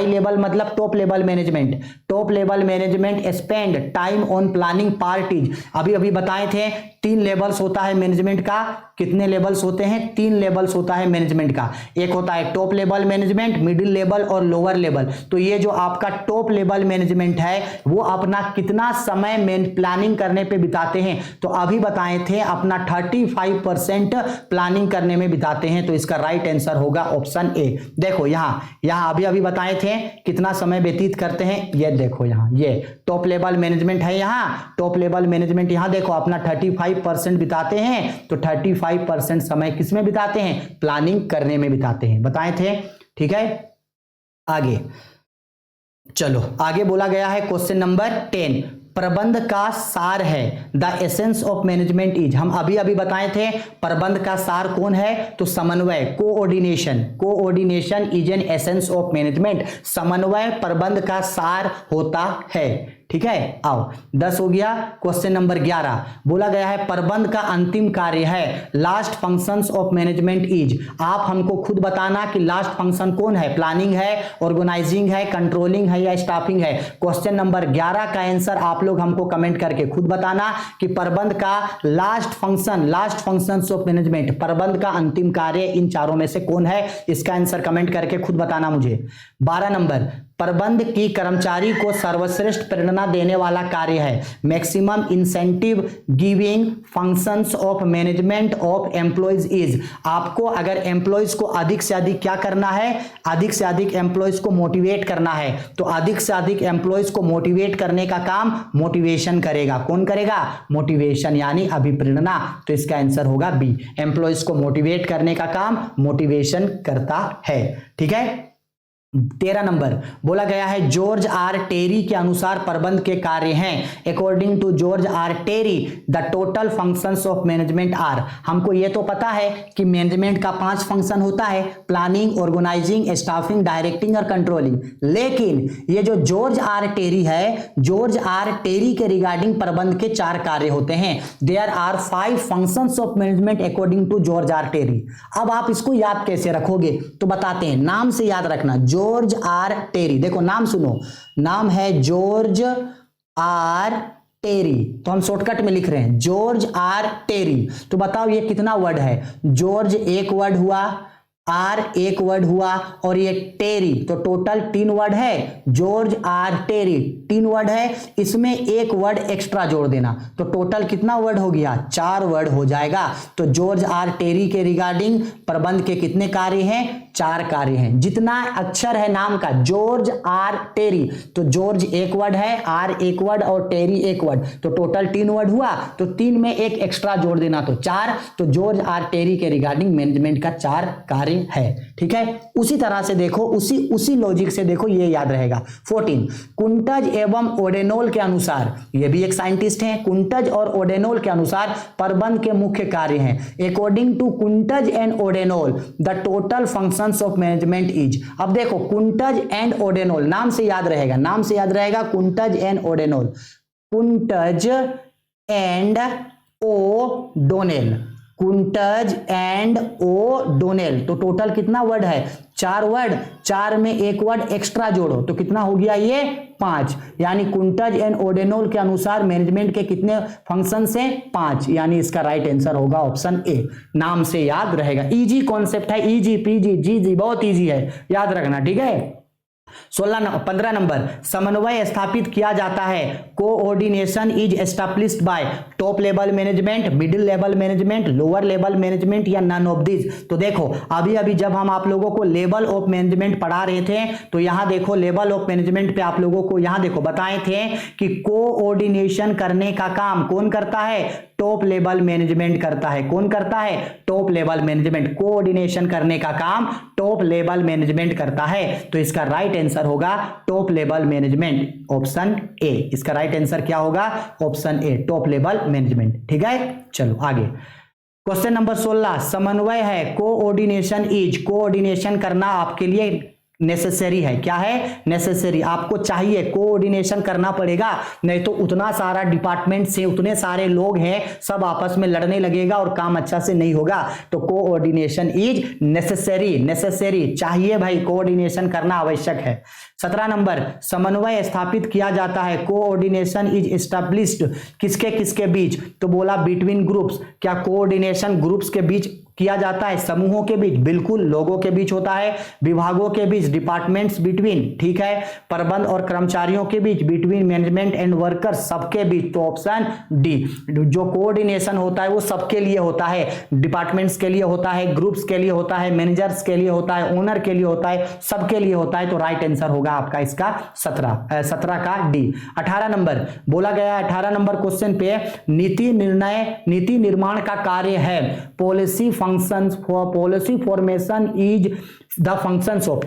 लेवल मतलब top level management. Top level management spend time on planning parties. अभी बताए थे 3 लेवल्स होता है मैनेजमेंट का। कितने लेवल्स होते हैं? 3 लेवल्स होता है मैनेजमेंट का। एक होता है top level management, middle level और लोअर लेवल। तो ये जो आपका टॉप लेवल मैनेजमेंट है वो अपना कितना समय प्लानिंग करने पे बिताते हैं? तो अभी बताए थे अपना 35% प्लानिंग करने में बिताते हैं। तो इसका राइट आंसर होगा ऑप्शन ए। देखो यहां अभी बताए थे कितना समय व्यतीत करते हैं। ये देखो यहां ये टॉप लेवल मैनेजमेंट है। यहां टॉप लेवल मैनेजमेंट यहां देखो अपना 35% बिताते हैं। तो 35% समय किस में बिताते हैं? प्लानिंग करने में बिताते हैं, बताए थे। ठीक है, आगे चलो। आगे बोला गया है क्वेश्चन नंबर 10, प्रबंध का सार है। The essence of management is. हम अभी बताए थे प्रबंध का सार कौन है? तो समन्वय, coordination is an essence of management. समन्वय प्रबंध का सार होता है। ठीक है, आओ 10 हो गया। क्वेश्चन नंबर 11 बोला गया है प्रबंध का अंतिम कार्य है। Last functions of management is. आप हमको खुद बताना कि लास्ट फंक्शन कौन है? प्लानिंग है, ऑर्गेनाइजिंग है, कंट्रोलिंग है या स्टाफिंग है? क्वेश्चन नंबर 11 का आंसर आप लोग हमको कमेंट करके खुद बताना कि प्रबंध का लास्ट फंक्शंस ऑफ मैनेजमेंट, प्रबंध का अंतिम कार्य इन चारों में से कौन है? इसका आंसर कमेंट करके खुद बताना मुझे। 12 नंबर प्रबंध की कर्मचारी को सर्वश्रेष्ठ प्रेरणा देने वाला कार्य है। Maximum incentive giving functions of management of employees is. आपको अगर एम्प्लॉयज को अधिक से अधिक क्या करना है? अधिक से अधिक एम्प्लॉयज को मोटिवेट करना है। तो अधिक से अधिक एम्प्लॉयज को मोटिवेट करने का काम मोटिवेशन करेगा। कौन करेगा? मोटिवेशन यानी अभिप्रेरणा। तो इसका आंसर होगा बी। एम्प्लॉयज को मोटिवेट करने का काम मोटिवेशन करता है। ठीक है, 13 नंबर बोला गया है जॉर्ज आर टेरी के अनुसार प्रबंध के कार्य हैं। According to George R Terry the total functions of management are. हमको ये तो पता है कि मैनेजमेंट का 5 फंक्शन होता है, प्लानिंग, ऑर्गेनाइजिंग, स्टाफिंग, डायरेक्टिंग और कंट्रोलिंग। लेकिन ये जो जॉर्ज आर टेरी है, जॉर्ज आर टेरी के रिगार्डिंग प्रबंध के 4 कार्य होते हैं। There are 5 functions of management according to George R Terry. अब आप इसको याद कैसे रखोगे? तो बताते हैं, नाम से याद रखना। जॉर्ज आर टेरी, देखो नाम सुनो, नाम है जॉर्ज आर टेरी, तो हम शॉर्टकट में लिख रहे हैं जॉर्ज आर टेरी। तो बताओ ये कितना वर्ड है? जॉर्ज एक वर्ड हुआ, आर एक वर्ड हुआ, और ये टेरी, तो टोटल 3 वर्ड है। जॉर्ज आर टेरी 3 वर्ड है, इसमें एक वर्ड एक्स्ट्रा जोड़ देना, तो टोटल कितना वर्ड हो गया? 4 वर्ड हो जाएगा। तो जॉर्ज आर टेरी के रिगार्डिंग प्रबंध के कितने कार्य हैं? 4 कार्य हैं। जितना अक्षर है नाम का जॉर्ज आर टेरी, तो जॉर्ज एक वर्ड है, आर एक वर्ड और टेरी एक वर्ड, तो टोटल 3 वर्ड हुआ। तो 3 में एक एक्स्ट्रा जोड़ देना, तो 4। तो जॉर्ज आर टेरी के रिगार्डिंग मैनेजमेंट का 4 कार्य है। ठीक है, उसी तरह से देखो, उसी लॉजिक से देखो, ये याद रहेगा। 14 कुंटज एवं ओडेनोल के अनुसार, ये भी एक साइंटिस्ट हैं, कुंटज और ओडेनोल के अनुसार प्रबंध के मुख्य कार्य हैं। According to Koontz and O'Donnell the total functions of management is. अब देखो कुंटज एंड ओडेनोल, नाम से याद रहेगा, नाम से याद रहेगा Koontz and O'Donnell, Koontz and O'Donnell, Koontz and O'Donnell. तो टोटल कितना वर्ड है? 4 वर्ड, 4 में एक वर्ड एक्स्ट्रा जोड़ो, तो कितना हो गया? ये 5। यानी कुंटज एंड ओडेनोल के अनुसार मैनेजमेंट के कितने फंक्शन हैं? 5। यानी इसका राइट आंसर होगा ऑप्शन ए। नाम से याद रहेगा, इजी कॉन्सेप्ट है, इजी पीजी जी जी, बहुत इजी है, याद रखना। ठीक है, 15 नंबर, समन्वय स्थापित किया जाता है, coordination is established bye top level management, middle level management, lower level management या नन ऑफ दिस। तो देखो अभी अभी जब हम आप लोगों को लेवल ऑफ मैनेजमेंट पढ़ा रहे थे तो यहां देखो लेवल ऑफ मैनेजमेंट पे आप लोगों को यहां देखो बताए थे कि कोऑर्डिनेशन करने का काम कौन करता है, टॉप लेवल मैनेजमेंट करता है। कौन करता है, टॉप लेवल मैनेजमेंट। कोऑर्डिनेशन करने का काम टॉप लेवल मैनेजमेंट करता है, तो इसका राइट आंसर होगा top level management, option A. इसका राइट आंसर क्या होगा, option A, top level management. ठीक है, चलो आगे। क्वेश्चन नंबर 16, समन्वय है, कोऑर्डिनेशन इज, कोऑर्डिनेशन करना आपके लिए नेसेसरी है। क्या है, नेसेसरी, आपको चाहिए, कोऑर्डिनेशन करना पड़ेगा, नहीं तो उतना सारा डिपार्टमेंट से उतने सारे लोग हैं, सब आपस में लड़ने लगेगा और काम अच्छा से नहीं होगा। तो कोऑर्डिनेशन इज नेसेसरी, नेसेसरी चाहिए भाई, कोऑर्डिनेशन करना आवश्यक है। 17 नंबर, समन्वय स्थापित किया जाता है, कोऑर्डिनेशन इज एस्टैब्लिश्ड, किसके किसके बीच, तो बोला बिटवीन ग्रुप्स। क्या कोऑर्डिनेशन ग्रुप्स के बीच किया जाता है, समूहों के बीच, बिल्कुल, लोगों के बीच होता है, विभागों के बीच, डिपार्टमेंट्स बिटवीन, ठीक है, प्रबंध और कर्मचारियों के बीच, बिटवीन मैनेजमेंट एंड वर्कर्स, सबके बीच, तो ऑप्शन डी। जो कोऑर्डिनेशन होता है वो सबके लिए होता है, डिपार्टमेंट्स के लिए होता है, ग्रुप्स के लिए होता है, मैनेजर्स के लिए होता है, ओनर के लिए होता है, सबके लिए होता है, तो राइट आंसर होगा आपका इसका 17 का डी। 18 नंबर बोला गया, 18 नंबर क्वेश्चन पे नीति निर्माण का कार्य है, policy functions for policy formation is the functions of,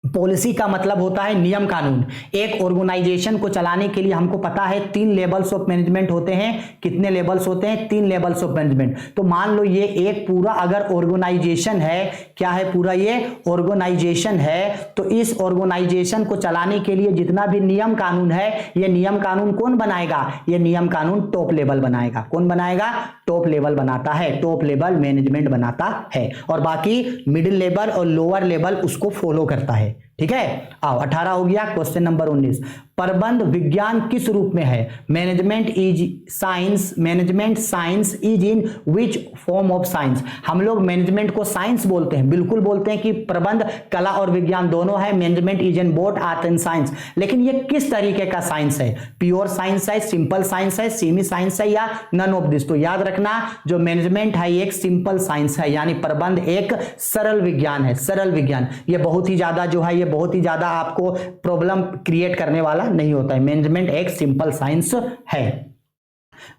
policy का मतलब होता है नियम कानून। एक ऑर्गेनाइजेशन को चलाने के लिए हमको पता है 3 लेवल्स ऑफ मैनेजमेंट होते हैं। कितने लेवल्स होते हैं, 3 लेवल्स ऑफ मैनेजमेंट। तो मान लो ये एक पूरा अगर ऑर्गेनाइजेशन है, क्या है, पूरा ये ऑर्गेनाइजेशन है, तो इस ऑर्गेनाइजेशन को चलाने के लिए जितना भी नियम कानून है, ये नियम कानून कौन बनाएगा, ये नियम कानून टॉप लेवल बनाएगा। कौन बनाएगा, टॉप लेवल बनाता है, टॉप लेवल मैनेजमेंट बनाता है, और बाकी मिडिल लेवल और लोअर लेवल उसको फॉलो करता है। ठीक है, आओ 18 हो गया। क्वेश्चन नंबर 19, प्रबंध विज्ञान किस रूप में है, management is science, management science is in which form of science. हम लोग मैनेजमेंट को साइंस बोलते हैं, बिल्कुल बोलते हैं कि प्रबंध कला और विज्ञान दोनों है, management is in both art and science. लेकिन ये किस तरीके का साइंस है, प्योर साइंस है, सिंपल साइंस है, सेमी साइंस है, या नन ऑफ दिस। तो याद रखना, जो मैनेजमेंट है एक सिंपल साइंस है, यानी प्रबंध एक सरल विज्ञान है, सरल विज्ञान। ये बहुत ही ज्यादा जो है, ये बहुत ही ज्यादा आपको प्रॉब्लम क्रिएट करने वाला नहीं होता है। मैनेजमेंट एक सिंपल साइंस है।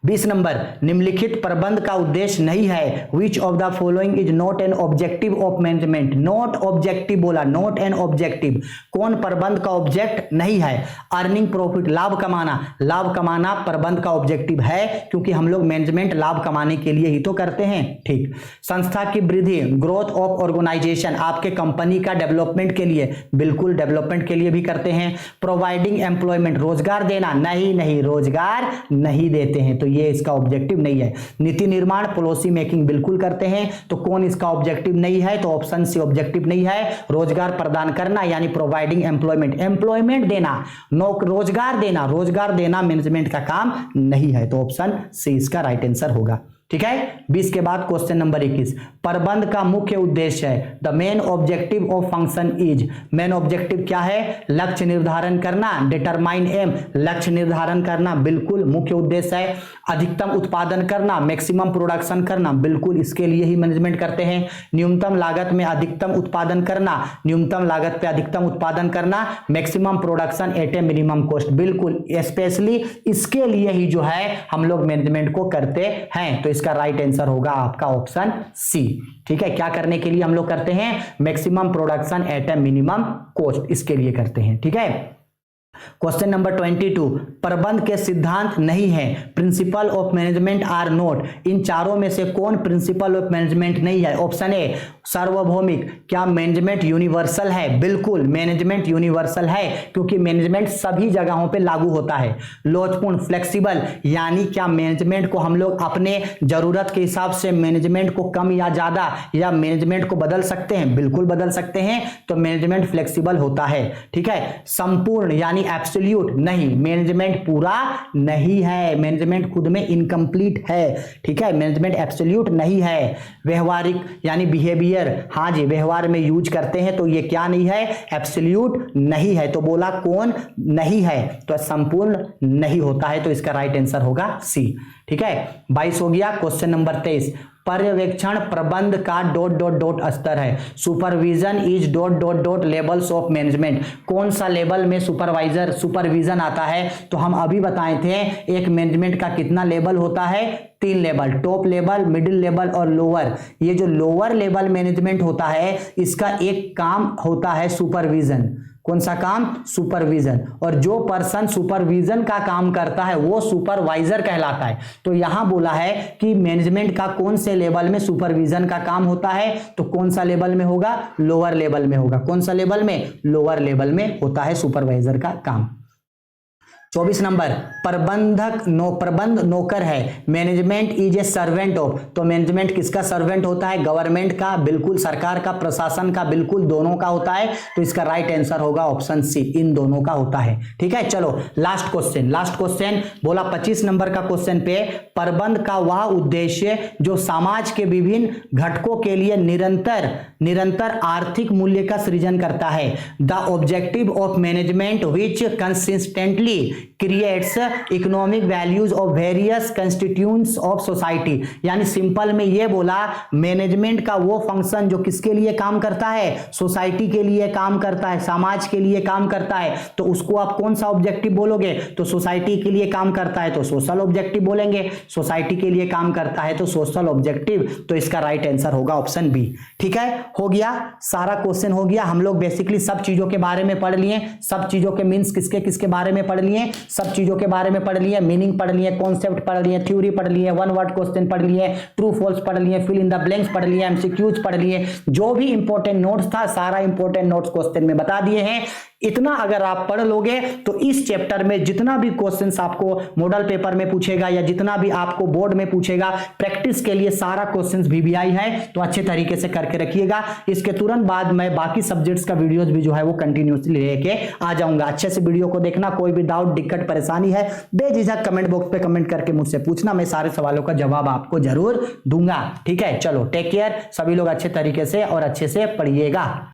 20 नंबर, निम्नलिखित प्रबंध का उद्देश्य नहीं है, which of the following is not an objective of management. Not objective बोला, नॉट एन ऑब्जेक्टिव, कौन प्रबंध का ऑब्जेक्ट नहीं है, अर्निंग प्रॉफिट, लाभ कमाना। लाभ कमाना प्रबंध का ऑब्जेक्टिव है, क्योंकि हम लोग मैनेजमेंट लाभ कमाने के लिए ही तो करते हैं। ठीक, संस्था की वृद्धि, ग्रोथ ऑफ ऑर्गेनाइजेशन, आपके कंपनी का डेवलपमेंट के लिए, बिल्कुल डेवलपमेंट के लिए भी करते हैं। प्रोवाइडिंग एम्प्लॉयमेंट, रोजगार देना, नहीं, रोजगार नहीं देते हैं, तो ये इसका ऑब्जेक्टिव नहीं है। नीति निर्माण, पॉलिसी मेकिंग बिल्कुल करते हैं, तो कौन इसका ऑब्जेक्टिव नहीं है, तो ऑप्शन सी ऑब्जेक्टिव नहीं है। रोजगार प्रदान करना यानी प्रोवाइडिंग एम्प्लॉयमेंट, एम्प्लॉयमेंट देना, रोजगार देना मैनेजमेंट का काम नहीं है, तो ऑप्शन सी इसका राइट आंसर होगा। ठीक है, 20 के बाद क्वेश्चन नंबर 21, प्रबंध का मुख्य उद्देश्य है, the main objective of function is. Main objective क्या है, लक्ष्य निर्धारण करना, डिटरमाइन एम, लक्ष्य निर्धारण करना, बिल्कुल मुख्य उद्देश्य है। अधिकतम उत्पादन करना, मैक्सिमम प्रोडक्शन करना, बिल्कुल इसके लिए ही मैनेजमेंट करते हैं। न्यूनतम लागत में अधिकतम उत्पादन करना, न्यूनतम लागत पे अधिकतम उत्पादन करना, maximum production at a minimum cost, बिल्कुल स्पेशली इसके लिए ही जो है हम लोग मैनेजमेंट को करते हैं, तो इसका राइट आंसर होगा आपका ऑप्शन सी। ठीक है, क्या करने के लिए हम लोग करते हैं, maximum production at a minimum cost, इसके लिए करते हैं। ठीक है, क्वेश्चन नंबर 22, प्रबंध के सिद्धांत नहीं है, principle of management are not. इन चारों में से कौन प्रिंसिपल ऑफ मैनेजमेंट नहीं है, ऑप्शन ए सार्वभौमिक। क्या मैनेजमेंट यूनिवर्सल है, बिल्कुल मैनेजमेंट यूनिवर्सल है, क्योंकि मैनेजमेंट सभी जगहों पे लागू होता है। लोचपूर्ण, फ्लेक्सिबल, यानी क्या मैनेजमेंट को हम लोग अपने जरूरत के हिसाब से मैनेजमेंट को कम या ज्यादा या मैनेजमेंट को बदल सकते हैं, बिल्कुल बदल सकते हैं, तो मैनेजमेंट फ्लेक्सिबल होता है। ठीक है, संपूर्ण यानी एब्सोल्यूट नहीं, मैनेजमेंट पूरा नहीं है, मैनेजमेंट खुद में इनकम्प्लीट है, ठीक है, मैनेजमेंट एब्सोल्यूट नहीं है। व्यवहारिक यानी बिहेवियर, हाँ जी व्यवहार में यूज करते हैं, तो ये क्या नहीं है, एब्सोल्यूट नहीं है। तो बोला कौन नहीं है, तो संपूर्ण नहीं होता है, तो इसका राइट आंसर होगा सी, ठीक है। 22 हो गया। क्वेश्चन नंबर 23, पर्यवेक्षण प्रबंध का डॉट डॉट डॉट स्तर है। Supervision is dot dot dot levels of management. कौन सा लेवल में सुपरविजन आता है, तो हम अभी बताए थे एक मैनेजमेंट का कितना लेवल होता है, 3 level, top level, middle level और लोअर। ये जो लोअर लेवल मैनेजमेंट होता है, इसका एक काम होता है सुपरविजन। कौन सा काम, सुपरविजन, और जो पर्सन सुपरविजन का काम करता है वो सुपरवाइजर कहलाता है। तो यहां बोला है कि मैनेजमेंट का कौन से लेवल में सुपरविजन का काम होता है, तो कौन सा लेवल में होगा, लोअर लेवल में होगा। कौन सा लेवल में, लोअर लेवल में होता है सुपरवाइजर का काम। 24 नंबर, प्रबंध नौकर है। Management is A servant of. तो मैनेजमेंट किसका सर्वेंट होता है, गवर्नमेंट का, बिल्कुल सरकार का, प्रशासन का, बिल्कुल दोनों का होता है। तो इसका राइट आंसर होगा ऑप्शन सी, इन दोनों का होता है, ठीक है। चलो लास्ट क्वेश्चन बोला 25 नंबर का क्वेश्चन पे, प्रबंध का वह उद्देश्य जो समाज के विभिन्न घटकों के लिए निरंतर आर्थिक मूल्य का सृजन करता है। The objective of management which consistently creates economic values of various constituents of society. यानी सिंपल में ये बोला, मैनेजमेंट का वो फंक्शन जो किसके लिए काम करता है, सोसाइटी के लिए काम करता है, समाज के लिए काम करता है। तो उसको आप कौन सा ऑब्जेक्टिव बोलोगे, तो सोसाइटी के लिए काम करता है तो सोशल ऑब्जेक्टिव बोलेंगे, सोसाइटी के लिए काम करता है तो सोशल ऑब्जेक्टिव। तो इसका राइट आंसर होगा ऑप्शन बी, ठीक है। हो गया, सारा क्वेश्चन हो गया। हम लोग बेसिकली सब चीजों के बारे में पढ़ लिए, सब चीजों के मीन्स किसके किसके बारे में पढ़ लिए, सब चीजों के बारे में पढ़ लिए, मीनिंग पढ़ लिए, कॉन्सेप्ट पढ़ लिए, थ्योरी पढ़ लिए, वन वर्ड क्वेश्चन पढ़ लिए, ट्रू फॉल्स पढ़ लिए, फिल इन द ब्लैंक्स पढ़ लिए, एमसीक्यूज पढ़ लिए। जो भी इंपॉर्टेंट नोट्स था सारा इंपॉर्टेंट नोट्स क्वेश्चन में बता दिए हैं। इतना अगर आप पढ़ लोगे तो इस चैप्टर में जितना भी क्वेश्चंस आपको मॉडल पेपर में पूछेगा या जितना भी आपको बोर्ड में पूछेगा, प्रैक्टिस के लिए सारा क्वेश्चंस VBI है, तो अच्छे तरीके से करके रखिएगा। इसके तुरंत बाद मैं बाकी सब्जेक्ट्स का वीडियोस भी जो है वो कंटिन्यूसली लेके आ जाऊंगा। अच्छे से वीडियो को देखना, कोई भी डाउट दिक्कत परेशानी है बेझिझक कमेंट बॉक्स पे कमेंट करके मुझसे पूछना, मैं सारे सवालों का जवाब आपको जरूर दूंगा, ठीक है। चलो टेक केयर, सभी लोग अच्छे तरीके से और अच्छे से पढ़िएगा।